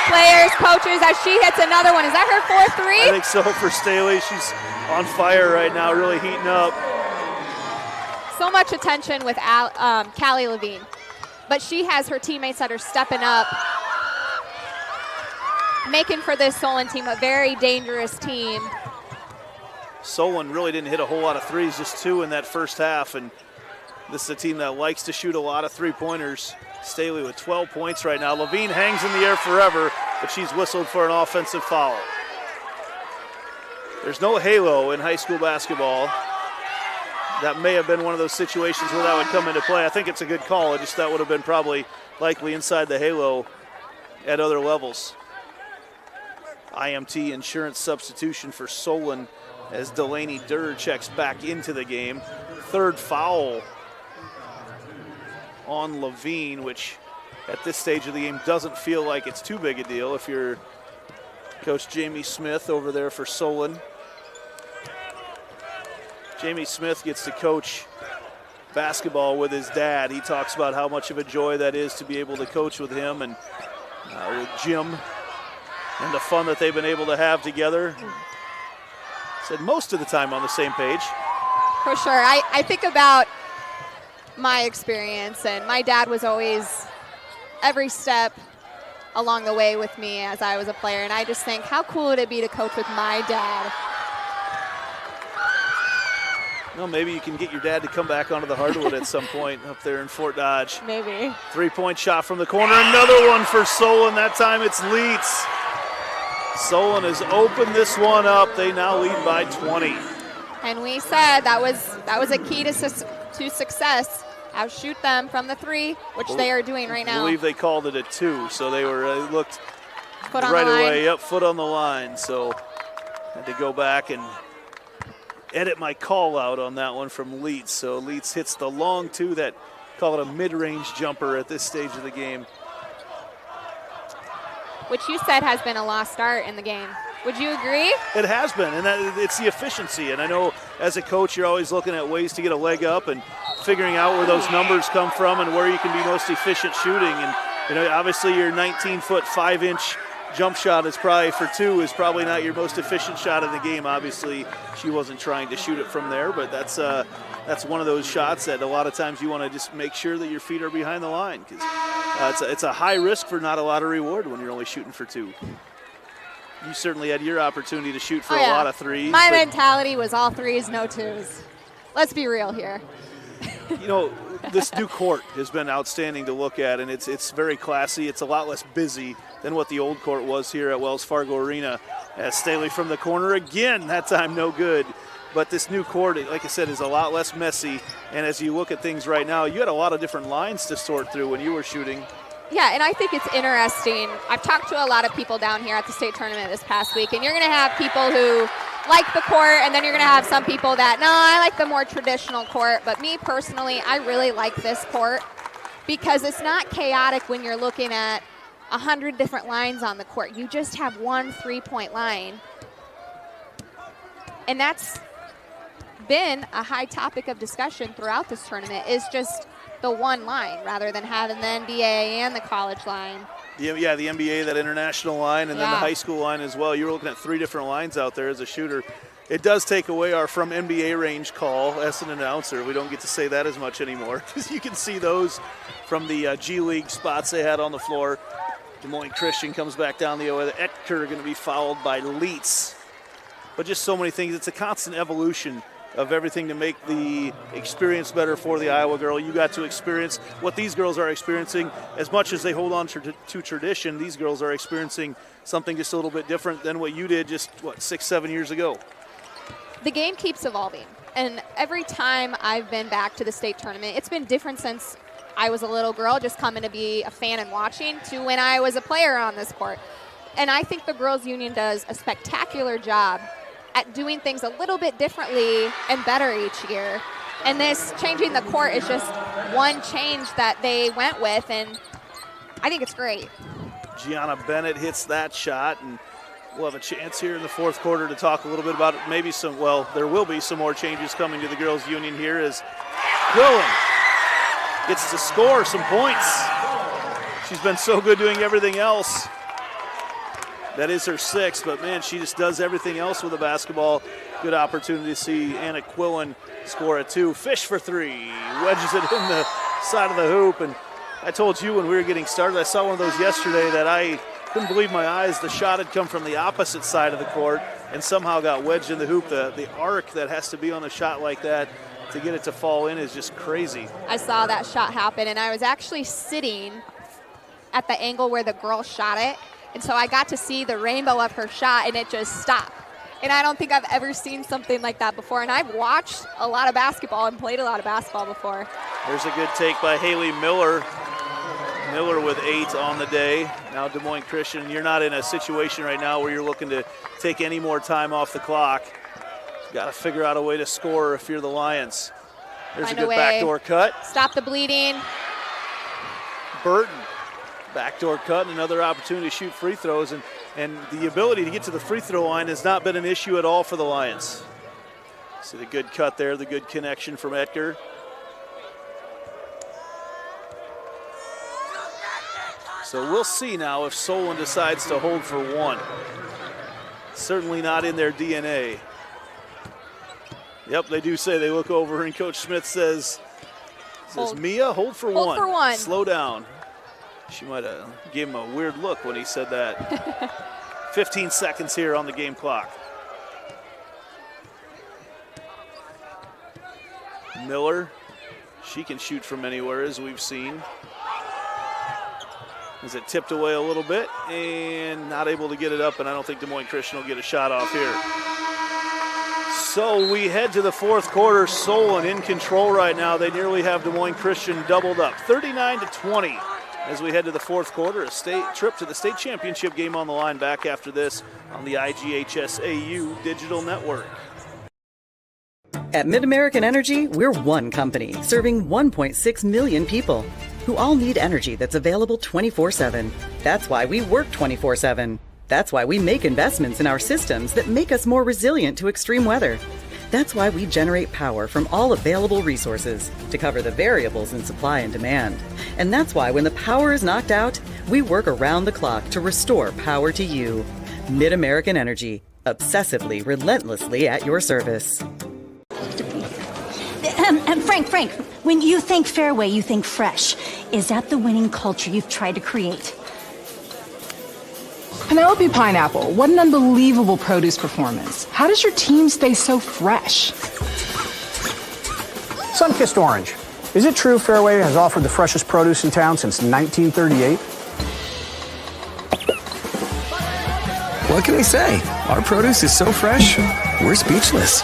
players, coaches, as she hits another one. Is that her 4-3? I think so for Staley. She's on fire right now, really heating up. So much attention with Callie Levine, but she has her teammates that are stepping up, making for this Solon team a very dangerous team. Solon really didn't hit a whole lot of threes, just 2 in that first half, and this is a team that likes to shoot a lot of three-pointers. Staley with 12 points right now. Levine hangs in the air forever, but she's whistled for an offensive foul. There's no halo in high school basketball. That may have been one of those situations where that would come into play. I think it's a good call. That would have been probably likely inside the halo at other levels. IMT insurance substitution for Solon as Delaney Durr checks back into the game. Third foul on Levine, which at this stage of the game doesn't feel like it's too big a deal if you're Coach Jamie Smith over there for Solon. Jamie Smith gets to coach basketball with his dad. He talks about how much of a joy that is to be able to coach with him and with Jim and the fun that they've been able to have together. Said most of the time on the same page. For sure. I think about my experience, and my dad was always every step along the way with me as I was a player, and I just think, how cool would it be to coach with my dad? Well, maybe you can get your dad to come back onto the hardwood at some point up there in Fort Dodge. Maybe. 3-point shot from the corner. Another one for Solon. That time it's Leitz. Solon has opened this one up. They now lead by 20. And we said that was a key to success. Outshoot them from the 3, which they are doing right now. I believe they called it a 2, so they were looked foot on right the line. away. Yep, foot on the line. So had to go back and edit my call out on that one from Leitz. So Leitz hits the long 2 that call it a mid-range jumper at this stage of the game. Which you said has been a lost art in the game. Would you agree? It has been, and it's the efficiency. And I know as a coach, you're always looking at ways to get a leg up and figuring out where those numbers come from and where you can be most efficient shooting. And obviously your 19-foot, 5-inch jump shot is probably for 2 is probably not your most efficient shot in the game. Obviously, she wasn't trying to shoot it from there, but that's one of those shots that a lot of times you want to just make sure that your feet are behind the line because it's a high risk for not a lot of reward when you're only shooting for 2. You certainly had your opportunity to shoot for a lot of 3s. My mentality was all 3s, no 2s. Let's be real here. This new court has been outstanding to look at, and it's very classy. It's a lot less busy than what the old court was here at Wells Fargo Arena. As Staley from the corner again, that time no good. But this new court, like I said, is a lot less messy. And as you look at things right now, you had a lot of different lines to sort through when you were shooting. Yeah, and I think it's interesting. I've talked to a lot of people down here at the state tournament this past week, and you're going to have people who like the court, and then you're going to have some people that, no, I like the more traditional court. But me personally, I really like this court because it's not chaotic when you're looking at 100 different lines on the court. You just have one 3-point line. And that's been a high topic of discussion throughout this tournament, is just the one line rather than having the NBA and the college line. Yeah, the NBA, that international line, and then the high school line as well. You were looking at 3 different lines out there as a shooter. It does take away our from NBA range call as an announcer. We don't get to say that as much anymore because you can see those from the G League spots they had on the floor. Des Moines Christian comes back down the other. Etker going to be fouled by Leitz. But just so many things. It's a constant evolution of everything to make the experience better for the Iowa girl. You got to experience what these girls are experiencing. As much as they hold on to tradition, these girls are experiencing something just a little bit different than what you did just, 6-7 years ago. The game keeps evolving. And every time I've been back to the state tournament, it's been different since I was a little girl just coming to be a fan and watching to when I was a player on this court. And I think the Girls Union does a spectacular job at doing things a little bit differently and better each year. And this changing the court is just one change that they went with, and I think it's great. Gianna Bennett hits that shot, and we'll have a chance here in the fourth quarter to talk a little bit about maybe there will be some more changes coming to the Girls Union here as Quillen gets to score some points. She's been so good doing everything else. That is her 6th, but man, she just does everything else with the basketball. Good opportunity to see Anna Quillen score a 2. Fish for 3, wedges it in the side of the hoop. And I told you when we were getting started, I saw one of those yesterday that I couldn't believe my eyes. The shot had come from the opposite side of the court and somehow got wedged in the hoop. The arc that has to be on a shot like that to get it to fall in is just crazy. I saw that shot happen, and I was actually sitting at the angle where the girl shot it. And so I got to see the rainbow of her shot, and it just stopped. And I don't think I've ever seen something like that before. And I've watched a lot of basketball and played a lot of basketball before. There's a good take by Haley Miller. Miller with 8 on the day. Now Des Moines Christian, you're not in a situation right now where you're looking to take any more time off the clock. You've got to figure out a way to score if you're the Lions. There's Find a good backdoor cut. Stop the bleeding. Burton. Backdoor cut and another opportunity to shoot free throws. And the ability to get to the free throw line has not been an issue at all for the Lions. See the good cut there, the good connection from Etker. So we'll see now if Solon decides to hold for 1. Certainly not in their DNA. Yep, they do say they look over and Coach Smith says Mia, hold for 1. Hold for 1. Slow down. She might have gave him a weird look when he said that. 15 seconds here on the game clock. Miller, she can shoot from anywhere as we've seen. Is it tipped away a little bit and not able to get it up, and I don't think Des Moines Christian will get a shot off here. So we head to the fourth quarter. Solon in control right now. They nearly have Des Moines Christian doubled up, 39-20. As we head to the fourth quarter, a state trip to the state championship game on the line. Back after this on the IGHSAU Digital Network. At Mid-American Energy, we're one company serving 1.6 million people who all need energy that's available 24/7. That's why we work 24/7. That's why we make investments in our systems that make us more resilient to extreme weather. That's why we generate power from all available resources to cover the variables in supply and demand. And that's why when the power is knocked out, we work around the clock to restore power to you. Mid-American Energy, obsessively, relentlessly at your service. Frank, when you think fairway, you think fresh. Is that the winning culture you've tried to create? Penelope Pineapple, what an unbelievable produce performance. How does your team stay so fresh? Sun-kissed orange. Is it true Fairway has offered the freshest produce in town since 1938? What can we say? Our produce is so fresh, we're speechless.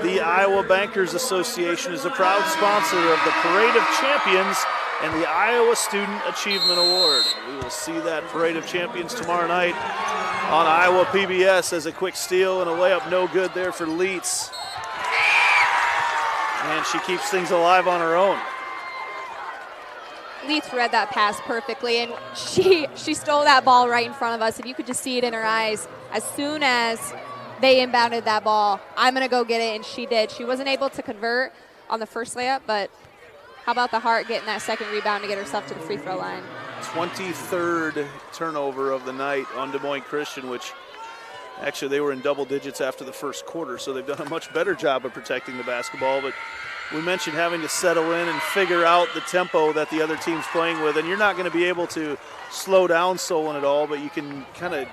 The Iowa Bankers Association is a proud sponsor of the Parade of Champions and the Iowa Student Achievement Award. We will see that Parade of Champions tomorrow night on Iowa PBS as a quick steal and a layup no good there for Leitz. And she keeps things alive on her own. Leitz read that pass perfectly, and she stole that ball right in front of us, and you could just see it in her eyes. As soon as they inbounded that ball, I'm going to go get it, and she did. She wasn't able to convert on the first layup, but how about the Heart getting that second rebound to get herself to the free throw line? 23rd turnover of the night on Des Moines Christian, which actually they were in double digits after the first quarter, so they've done a much better job of protecting the basketball. But we mentioned having to settle in and figure out the tempo that the other team's playing with, and you're not going to be able to slow down Solon at all, but you can kind of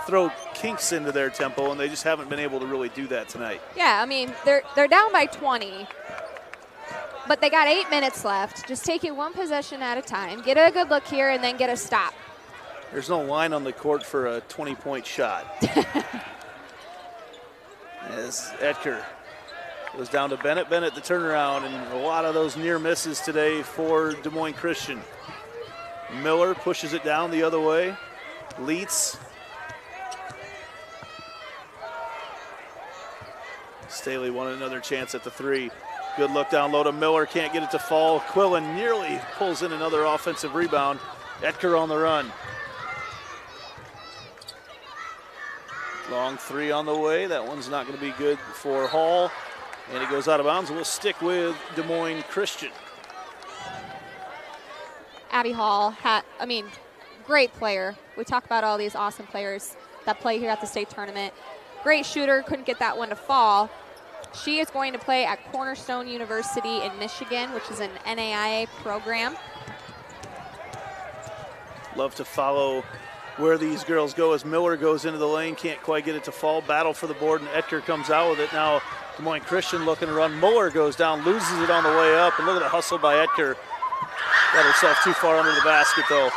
throw kinks into their tempo, and they just haven't been able to really do that tonight. Yeah, I mean, they're down by 20, but they got 8 minutes left. Just take it one possession at a time. Get a good look here and then get a stop. There's no line on the court for a 20-point shot. As Etker goes down to Bennett. Bennett the turnaround, and a lot of those near misses today for Des Moines Christian. Miller pushes it down the other way. Leitz. Staley wanted another chance at the three. Good look down low to Miller, can't get it to fall. Quillen nearly pulls in another offensive rebound. Etker on the run. Long three on the way. That one's not going to be good for Hall. And it goes out of bounds. We'll stick with Des Moines Christian. Abby Hall, great player. We talk about all these awesome players that play here at the state tournament. Great shooter, couldn't get that one to fall. She is going to play at Cornerstone University in Michigan, which is an NAIA program. Love to follow where these girls go as Miller goes into the lane, can't quite get it to fall. Battle for the board, and Etker comes out with it. Now Des Moines Christian looking to run. Muller goes down, loses it on the way up, and look at the hustle by Etker. Got herself too far under the basket, though.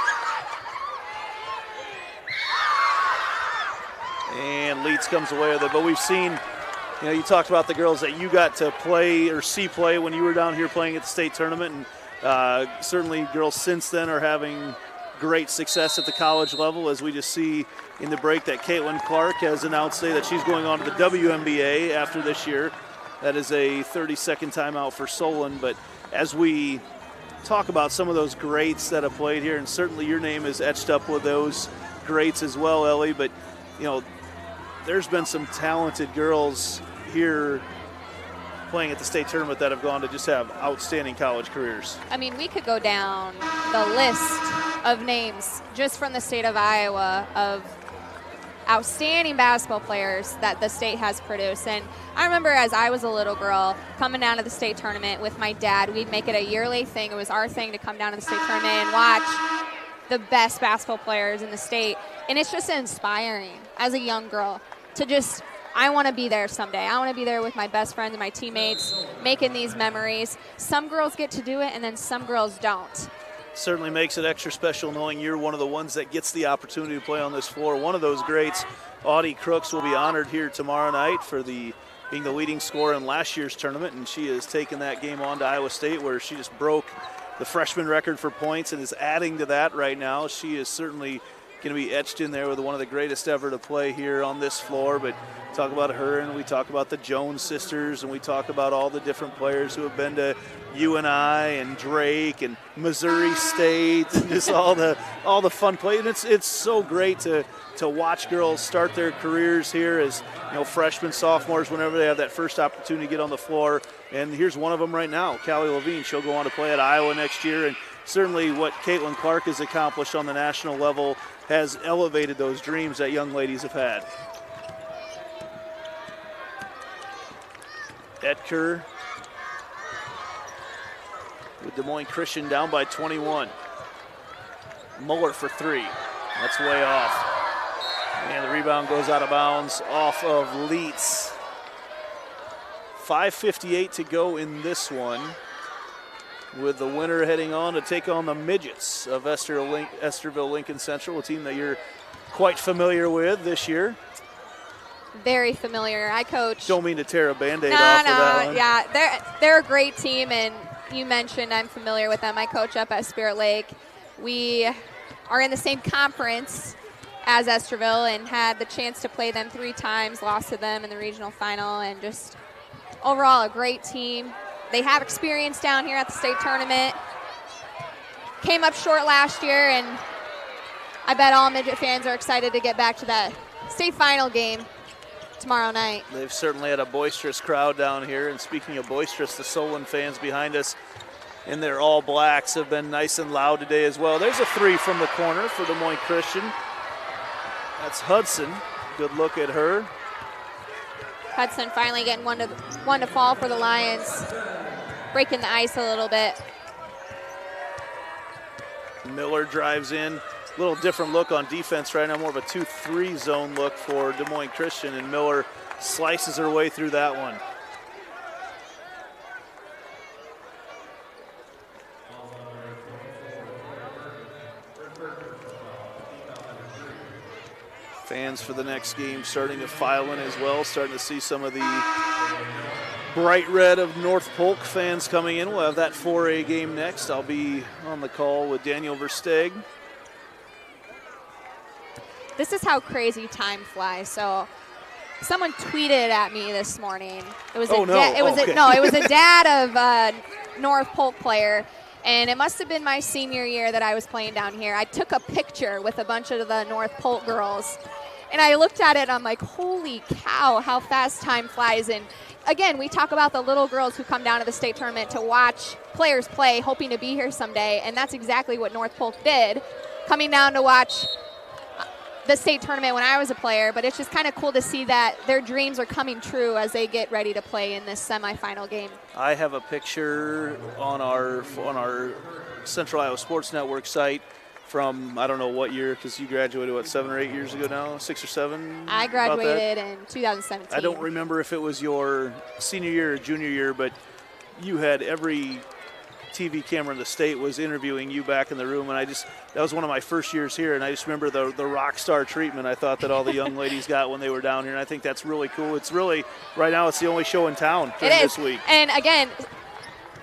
And Leitz comes away with it. But we've seen, you talked about the girls that you got to play or see play when you were down here playing at the state tournament. And certainly girls since then are having great success at the college level, as we just see in the break that Caitlin Clark has announced today that she's going on to the WNBA after this year. That is a 30-second timeout for Solon. But as we talk about some of those greats that have played here, and certainly your name is etched up with those greats as well, Ellie, but there's been some talented girls here playing at the state tournament that have gone to just have outstanding college careers. I mean, we could go down the list of names just from the state of Iowa of outstanding basketball players that the state has produced. And I remember as I was a little girl coming down to the state tournament with my dad, we'd make it a yearly thing. It was our thing to come down to the state tournament and watch the best basketball players in the state. And it's just inspiring as a young girl to just, I want to be there someday. I want to be there with my best friends and my teammates making these memories. Some girls get to do it, and then some girls don't. Certainly makes it extra special knowing you're one of the ones that gets the opportunity to play on this floor. One of those greats, Audie Crooks, will be honored here tomorrow night for being the leading scorer in last year's tournament, and she has taken that game on to Iowa State, where she just broke the freshman record for points and is adding to that right now. She is certainly going to be etched in there with one of the greatest ever to play here on this floor. But talk about her, and we talk about the Jones sisters, and we talk about all the different players who have been to UNI and Drake and Missouri State, and just all the fun play. And it's so great to watch girls start their careers here as freshmen, sophomores, whenever they have that first opportunity to get on the floor. And here's one of them right now, Callie Levine. She'll go on to play at Iowa next year, and certainly what Caitlin Clark has accomplished on the national level has elevated those dreams that young ladies have had. Etker with Des Moines Christian down by 21. Muller for three. That's way off. And the rebound goes out of bounds off of Leitz. 5:58 to go in this one, with the winner heading on to take on the Midgets of Esterville Lincoln Central, a team that you're quite familiar with this year. Very familiar. I coach. Don't mean to tear a Band-Aid off of that one. Yeah, they're a great team, and you mentioned I'm familiar with them. I coach up at Spirit Lake. We are in the same conference as Esterville and had the chance to play them 3 times, lost to them in the regional final, and just overall a great team. They have experience down here at the state tournament. Came up short last year, and I bet all Midget fans are excited to get back to that state final game tomorrow night. They've certainly had a boisterous crowd down here, and speaking of boisterous, the Solon fans behind us in their all blacks have been nice and loud today as well. There's a three from the corner for Des Moines Christian. That's Hudson. Good look at her. Hudson finally getting one to fall for the Lions, breaking the ice a little bit. Miller drives in. A little different look on defense right now, more of a 2-3 zone look for Des Moines Christian, and Miller slices her way through that one. Fans for the next game starting to file in as well, starting to see some of the bright red of North Polk fans coming in. We'll have that 4A game next. I'll be on the call with Daniel Versteeg. This is how crazy time flies. So someone tweeted at me this morning. It was it was a dad of a North Polk player, and it must have been my senior year that I was playing down here. I took a picture with a bunch of the North Polk girls, and I looked at it and I'm like, holy cow, how fast time flies. And again, we talk about the little girls who come down to the state tournament to watch players play, hoping to be here someday, and that's exactly what North Polk did, coming down to watch the state tournament when I was a player. But it's just kind of cool to see that their dreams are coming true as they get ready to play in this semifinal game. I have a picture on our Central Iowa Sports Network site from, I don't know what year, because you graduated, 7 or 8 years ago now? 6 or 7? I graduated in 2017. I don't remember if it was your senior year or junior year, but you had every TV camera in the state was interviewing you back in the room, and that was one of my first years here, and I just remember the rock star treatment I thought that all the young ladies got when they were down here, and I think that's really cool. It's really, right now, it's the only show in town during this week. And again,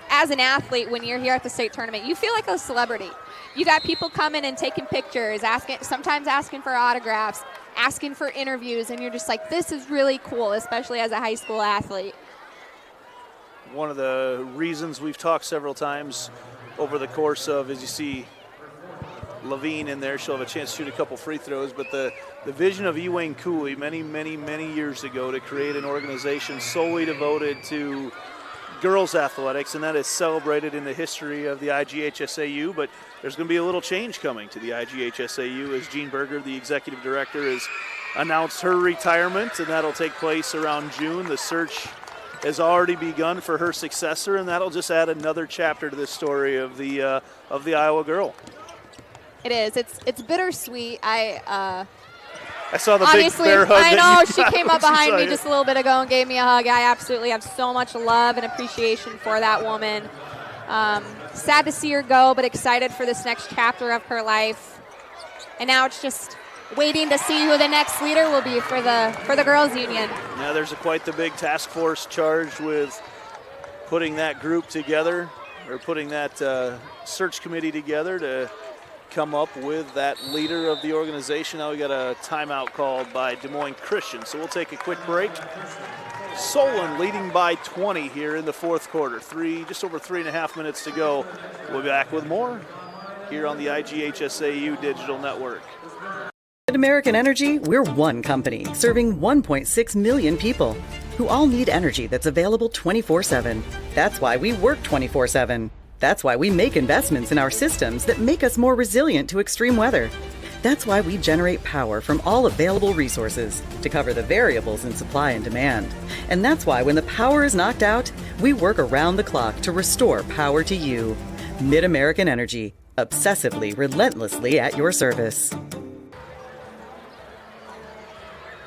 as an athlete, when you're here at the state tournament, you feel like a celebrity. You got people coming and taking pictures, sometimes asking for autographs, asking for interviews, and you're just like, this is really cool, especially as a high school athlete. One of the reasons we've talked several times over the course of, as you see Levine in there, she'll have a chance to shoot a couple free throws, but the vision of Ewing Cooley many years ago to create an organization solely devoted to girls athletics, and that is celebrated in the history of the IGHSAU, but there's going to be a little change coming to the IGHSAU as Jean Berger, the executive director, has announced her retirement, and that'll take place around June. The search has already begun for her successor, and that'll just add another chapter to this story of the Iowa girl. It is. It's bittersweet. I saw the big bear hug. I know she came up behind me just a little bit ago and gave me a hug. I absolutely have so much love and appreciation for that woman. Sad to see her go, but excited for this next chapter of her life. And now it's just waiting to see who the next leader will be for the girls' union. Now there's quite the big task force charged with putting that group together, or putting that search committee together to come up with that leader of the organization. Now we got a timeout called by Des Moines Christian, so we'll take a quick break. Solon leading by 20 here in the fourth quarter. Just over 3.5 minutes to go. We'll be back with more here on the IGHSAU Digital Network. At American Energy, we're one company serving 1.6 million people who all need energy that's available 24/7. That's why we work 24/7. That's why we make investments in our systems that make us more resilient to extreme weather. That's why we generate power from all available resources to cover the variables in supply and demand. And that's why when the power is knocked out, we work around the clock to restore power to you. Mid-American Energy. Obsessively, relentlessly at your service.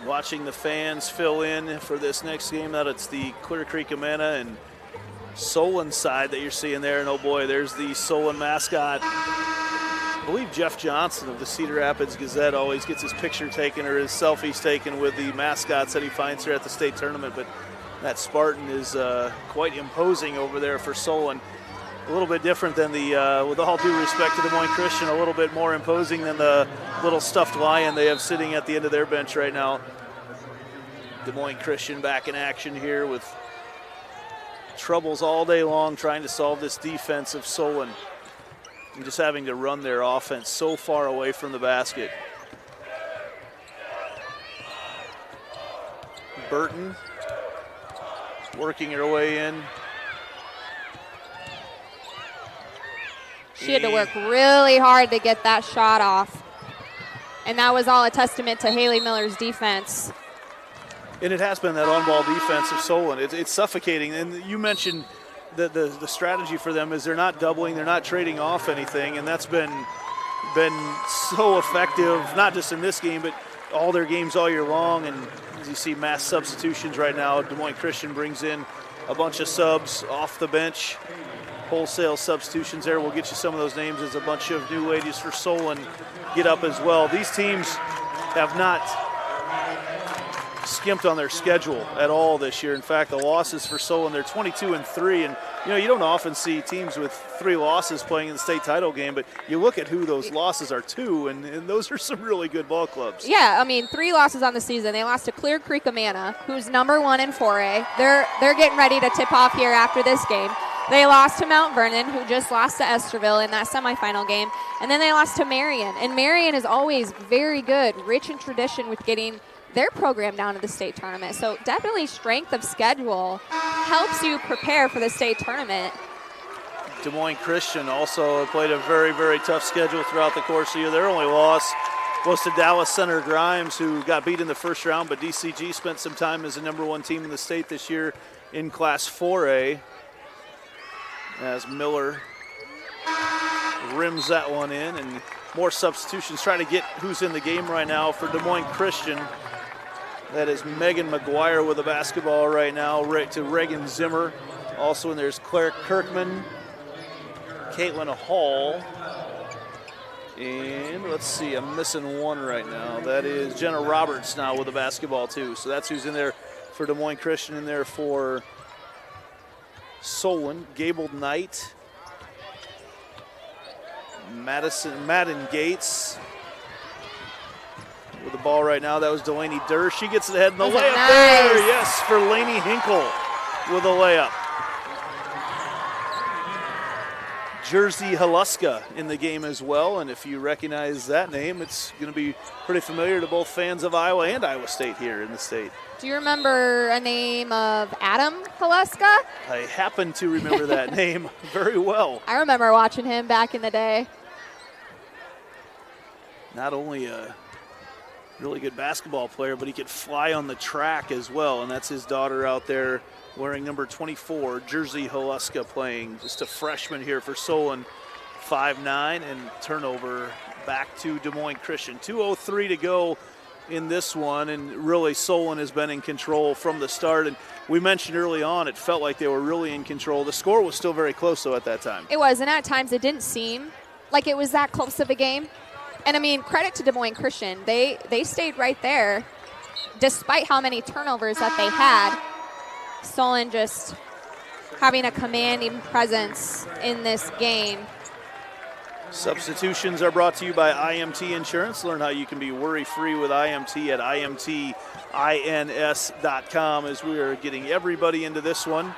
Watching the fans fill in for this next game. That it's the Clear Creek Amana and Solon side that you're seeing there. And oh boy, there's the Solon mascot. I believe Jeff Johnson of the Cedar Rapids Gazette always gets his picture taken or his selfies taken with the mascots that he finds here at the state tournament. But that Spartan is quite imposing over there for Solon. A little bit different than the, with all due respect to Des Moines Christian, a little bit more imposing than the little stuffed lion they have sitting at the end of their bench right now. Des Moines Christian back in action here with troubles all day long trying to solve this defense of Solon and just having to run their offense so far away from the basket. Burton working her way in. She had to work really hard to get that shot off. And that was all a testament to Haley Miller's defense. And it has been that on-ball defense of Solon. It's suffocating. And you mentioned the strategy for them is they're not doubling, they're not trading off anything, and that's been so effective, not just in this game, but all their games all year long. And as you see, mass substitutions right now. Des Moines Christian brings in a bunch of subs off the bench. Wholesale substitutions there. We'll get you some of those names as a bunch of new ladies for Solon get up as well. These teams have not skimped on their schedule at all this year. In fact, the losses for Solon, they're 22-3, and you don't often see teams with 3 losses playing in the state title game, but you look at who those losses are to, and those are some really good ball clubs. Yeah, I mean, 3 losses on the season. They lost to Clear Creek Amana, who's #1 in 4A. They're getting ready to tip off here after this game. They lost to Mount Vernon, who just lost to Esterville in that semifinal game. And then they lost to Marion. And Marion is always very good, rich in tradition with getting their program down to the state tournament. So definitely strength of schedule helps you prepare for the state tournament. Des Moines Christian also played a very, very tough schedule throughout the course of the year. Their only loss was to Dallas Center Grimes, who got beat in the first round, but DCG spent some time as the #1 team in the state this year in Class 4A. As Miller rims that one in, and more substitutions. Trying to get who's in the game right now for Des Moines Christian. That is Megan McGuire with the basketball right now, right to Reagan Zimmer. Also, and there's Claire Kirkman, Caitlin Hall, and let's see, I'm missing one right now. That is Jenna Roberts now with the basketball too. So that's who's in there for Des Moines Christian. In there for Solon, Gable Knight, Madden Gates with the ball right now. That was Delaney Durr. She gets it ahead in the layup there. Yes, for Lainey Hinkle with a layup. Jersey Haluska in the game as well, and if you recognize that name, it's going to be pretty familiar to both fans of Iowa and Iowa State here in the state. Do you remember a name of Adam Haluska? I happen to remember that name very well. I remember watching him back in the day. Not only a really good basketball player, but he could fly on the track as well, and that's his daughter out there wearing number 24, Jersey Haluska, playing. Just a freshman here for Solon, 5'9", and turnover back to Des Moines Christian. 2:03 to go in this one, and really Solon has been in control from the start. And we mentioned early on, it felt like they were really in control. The score was still very close, though, at that time. It was, and at times it didn't seem like it was that close of a game. And, I mean, credit to Des Moines Christian. They stayed right there despite how many turnovers that they had. Solon just having a commanding presence in this game. Substitutions are brought to you by IMT Insurance. Learn how you can be worry-free with IMT at IMTINS.com as we are getting everybody into this one,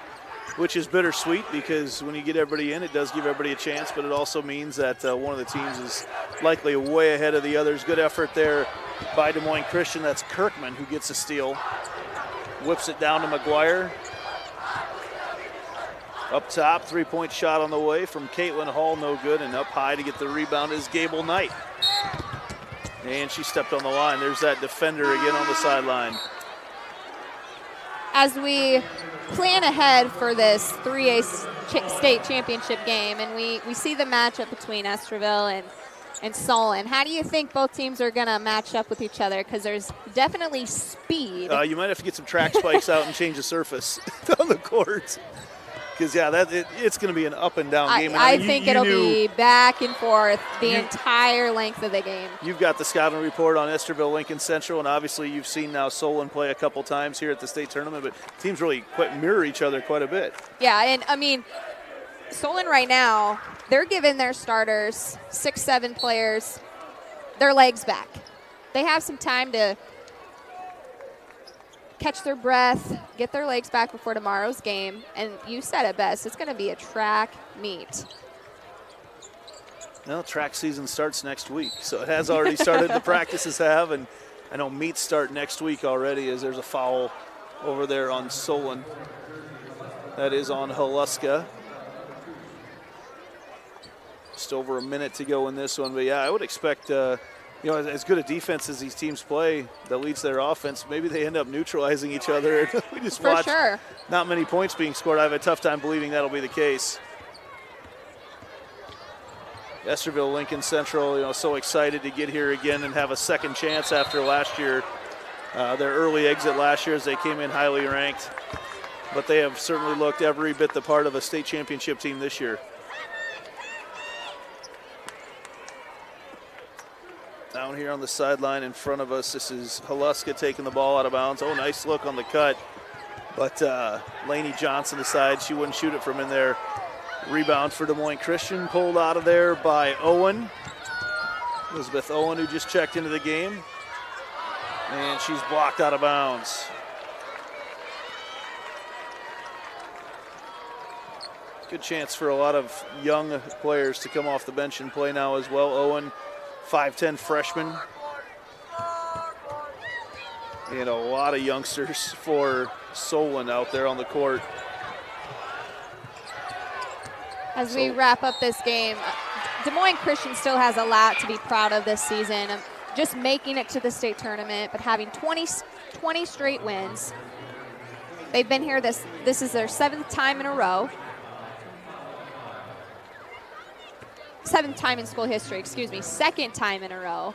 which is bittersweet because when you get everybody in, it does give everybody a chance, but it also means that one of the teams is likely way ahead of the others. Good effort there by Des Moines Christian. That's Kirkman who gets a steal. Whips it down to McGuire. Up top, three-point shot on the way from Caitlin Hall, no good, and up high to get the rebound is Gable Knight. And she stepped on the line. There's that defender again on the sideline. As we plan ahead for this 3A state championship game, and we see the matchup between Esterville and Solon. How do you think both teams are going to match up with each other? Because there's definitely speed. You might have to get some track spikes out and change the surface on the court. Because, it's going to be an up and down game. I think it'll be back and forth the entire length of the game. You've got the scouting report on Esterville Lincoln Central, and obviously you've seen now Solon play a couple times here at the state tournament, but teams really quite mirror each other quite a bit. Yeah, and I mean, Solon right now, they're giving their starters, 6-7 players, their legs back. They have some time to catch their breath, get their legs back before tomorrow's game, and you said it best, it's going to be a track meet. Well, track season starts next week, so it has already started. The practices have, and I know meets start next week already as there's a foul over there on Solon. That is on Haluska. Just over a minute to go in this one, but I would expect as good a defense as these teams play that leads their offense, maybe they end up neutralizing each other. We just watch not many points being scored. I have a tough time believing that'll be the case. Esterville Lincoln Central, so excited to get here again and have a second chance after last year. Their early exit last year as they came in highly ranked, but they have certainly looked every bit the part of a state championship team this year. Down here on the sideline in front of us, this is Haluska taking the ball out of bounds. Oh, nice look on the cut. But Lainey Johnson decides she wouldn't shoot it from in there. Rebound for Des Moines Christian, pulled out of there by Owen. Elizabeth Owen, who just checked into the game. And she's blocked out of bounds. Good chance for a lot of young players to come off the bench and play now as well. Owen, 5'10" freshman. And a lot of youngsters for Solon out there on the court. As we wrap up this game, Des Moines Christian still has a lot to be proud of this season. Just making it to the state tournament, but having 20 straight wins. They've been here, this is their 7th time in a row. 7th time in school history, 2nd time in a row.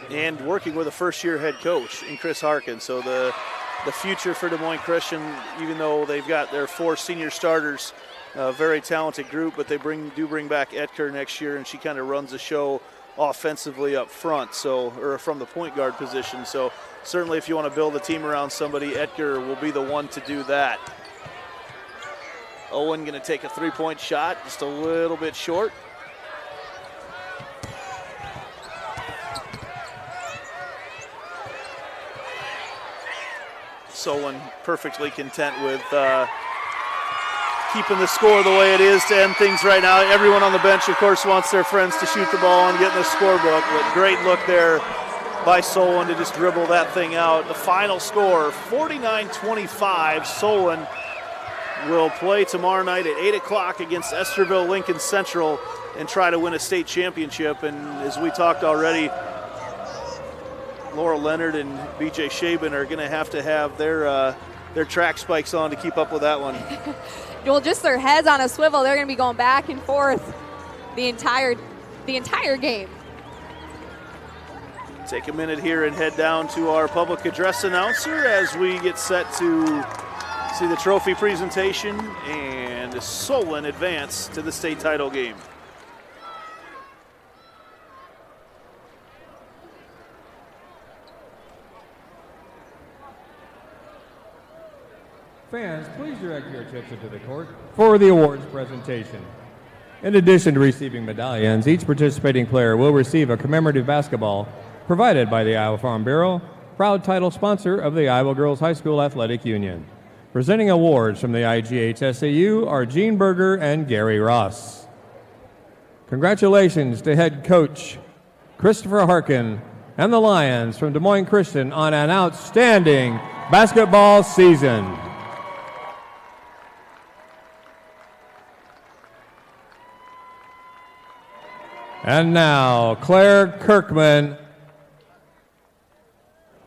And working with a first-year head coach in Chris Harkin. So the future for Des Moines Christian, even though they've got their 4 senior starters, a very talented group, but they do bring back Etker next year, and she kind of runs the show offensively up front, or from the point guard position. So certainly if you want to build a team around somebody, Etker will be the one to do that. Owen going to take a 3-point shot, just a little bit short. Solon perfectly content with keeping the score the way it is to end things right now. Everyone on the bench, of course, wants their friends to shoot the ball and get in the scorebook, but great look there by Solon to just dribble that thing out. The final score, 49-25. Solon will play tomorrow night at 8 o'clock against Esterville Lincoln Central and try to win a state championship. And as we talked already, Laura Leonard and BJ Shaban are going to have their track spikes on to keep up with that one. Well, just their heads on a swivel. They're going to be going back and forth the entire game. Take a minute here and head down to our public address announcer as we get set to see the trophy presentation and Solon advance to the state title game. Fans, please direct your attention to the court for the awards presentation. In addition to receiving medallions, each participating player will receive a commemorative basketball provided by the Iowa Farm Bureau, proud title sponsor of the Iowa Girls High School Athletic Union. Presenting awards from the IGHSAU are Gene Berger and Gary Ross. Congratulations to head coach Christopher Harkin and the Lions from Des Moines Christian on an outstanding basketball season. And now, Claire Kirkman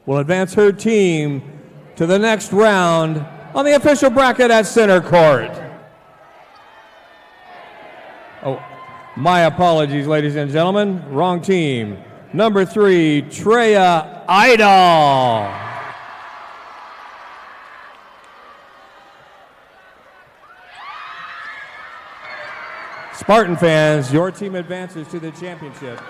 will advance her team to the next round on the official bracket at center court. Oh, my apologies, ladies and gentlemen. Wrong team. Number 3, Treya Idol. Spartan fans, your team advances to the championship.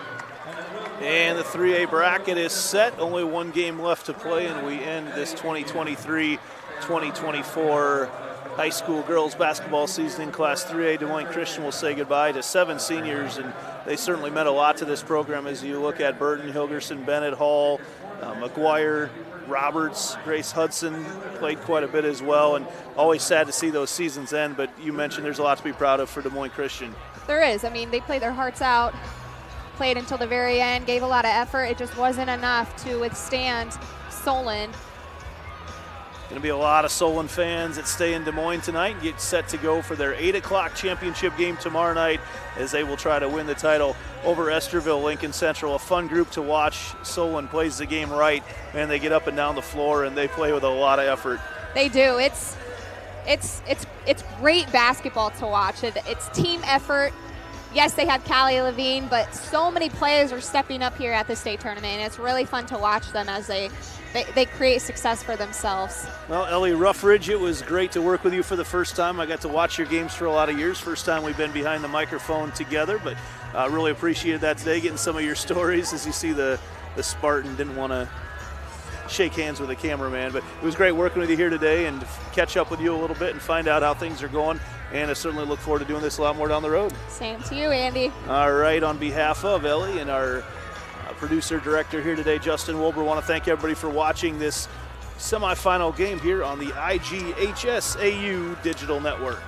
And the 3A bracket is set. Only one game left to play, and we end this 2023-2024 high school girls basketball season in Class 3A. Des Moines Christian will say goodbye to 7 seniors, and they certainly meant a lot to this program as you look at Burton, Hilgerson, Bennett, Hall, McGuire, Roberts, Grace Hudson played quite a bit as well, and always sad to see those seasons end, but you mentioned there's a lot to be proud of for Des Moines Christian. There is. I mean, they played their hearts out, played until the very end, gave a lot of effort. It just wasn't enough to withstand Solon. Going to be a lot of Solon fans that stay in Des Moines tonight and get set to go for their 8 o'clock championship game tomorrow night as they will try to win the title over Esterville Lincoln Central. A fun group to watch. Solon plays the game right, and they get up and down the floor, and they play with a lot of effort. They do. It's great basketball to watch. It's team effort. Yes, they had Callie Levine, but so many players are stepping up here at the state tournament, and it's really fun to watch them as they create success for themselves. Well, Ellie Ruffridge, it was great to work with you for the first time. I got to watch your games for a lot of years. First time we've been behind the microphone together, but really appreciated that today, getting some of your stories. As you see, the Spartan didn't want to shake hands with the cameraman, but it was great working with you here today and catch up with you a little bit and find out how things are going. And I certainly look forward to doing this a lot more down the road. Same to you, Andy. All right, on behalf of Ellie and our producer-director here today, Justin Wilbur, want to thank everybody for watching this semifinal game here on the IGHSAU Digital Network.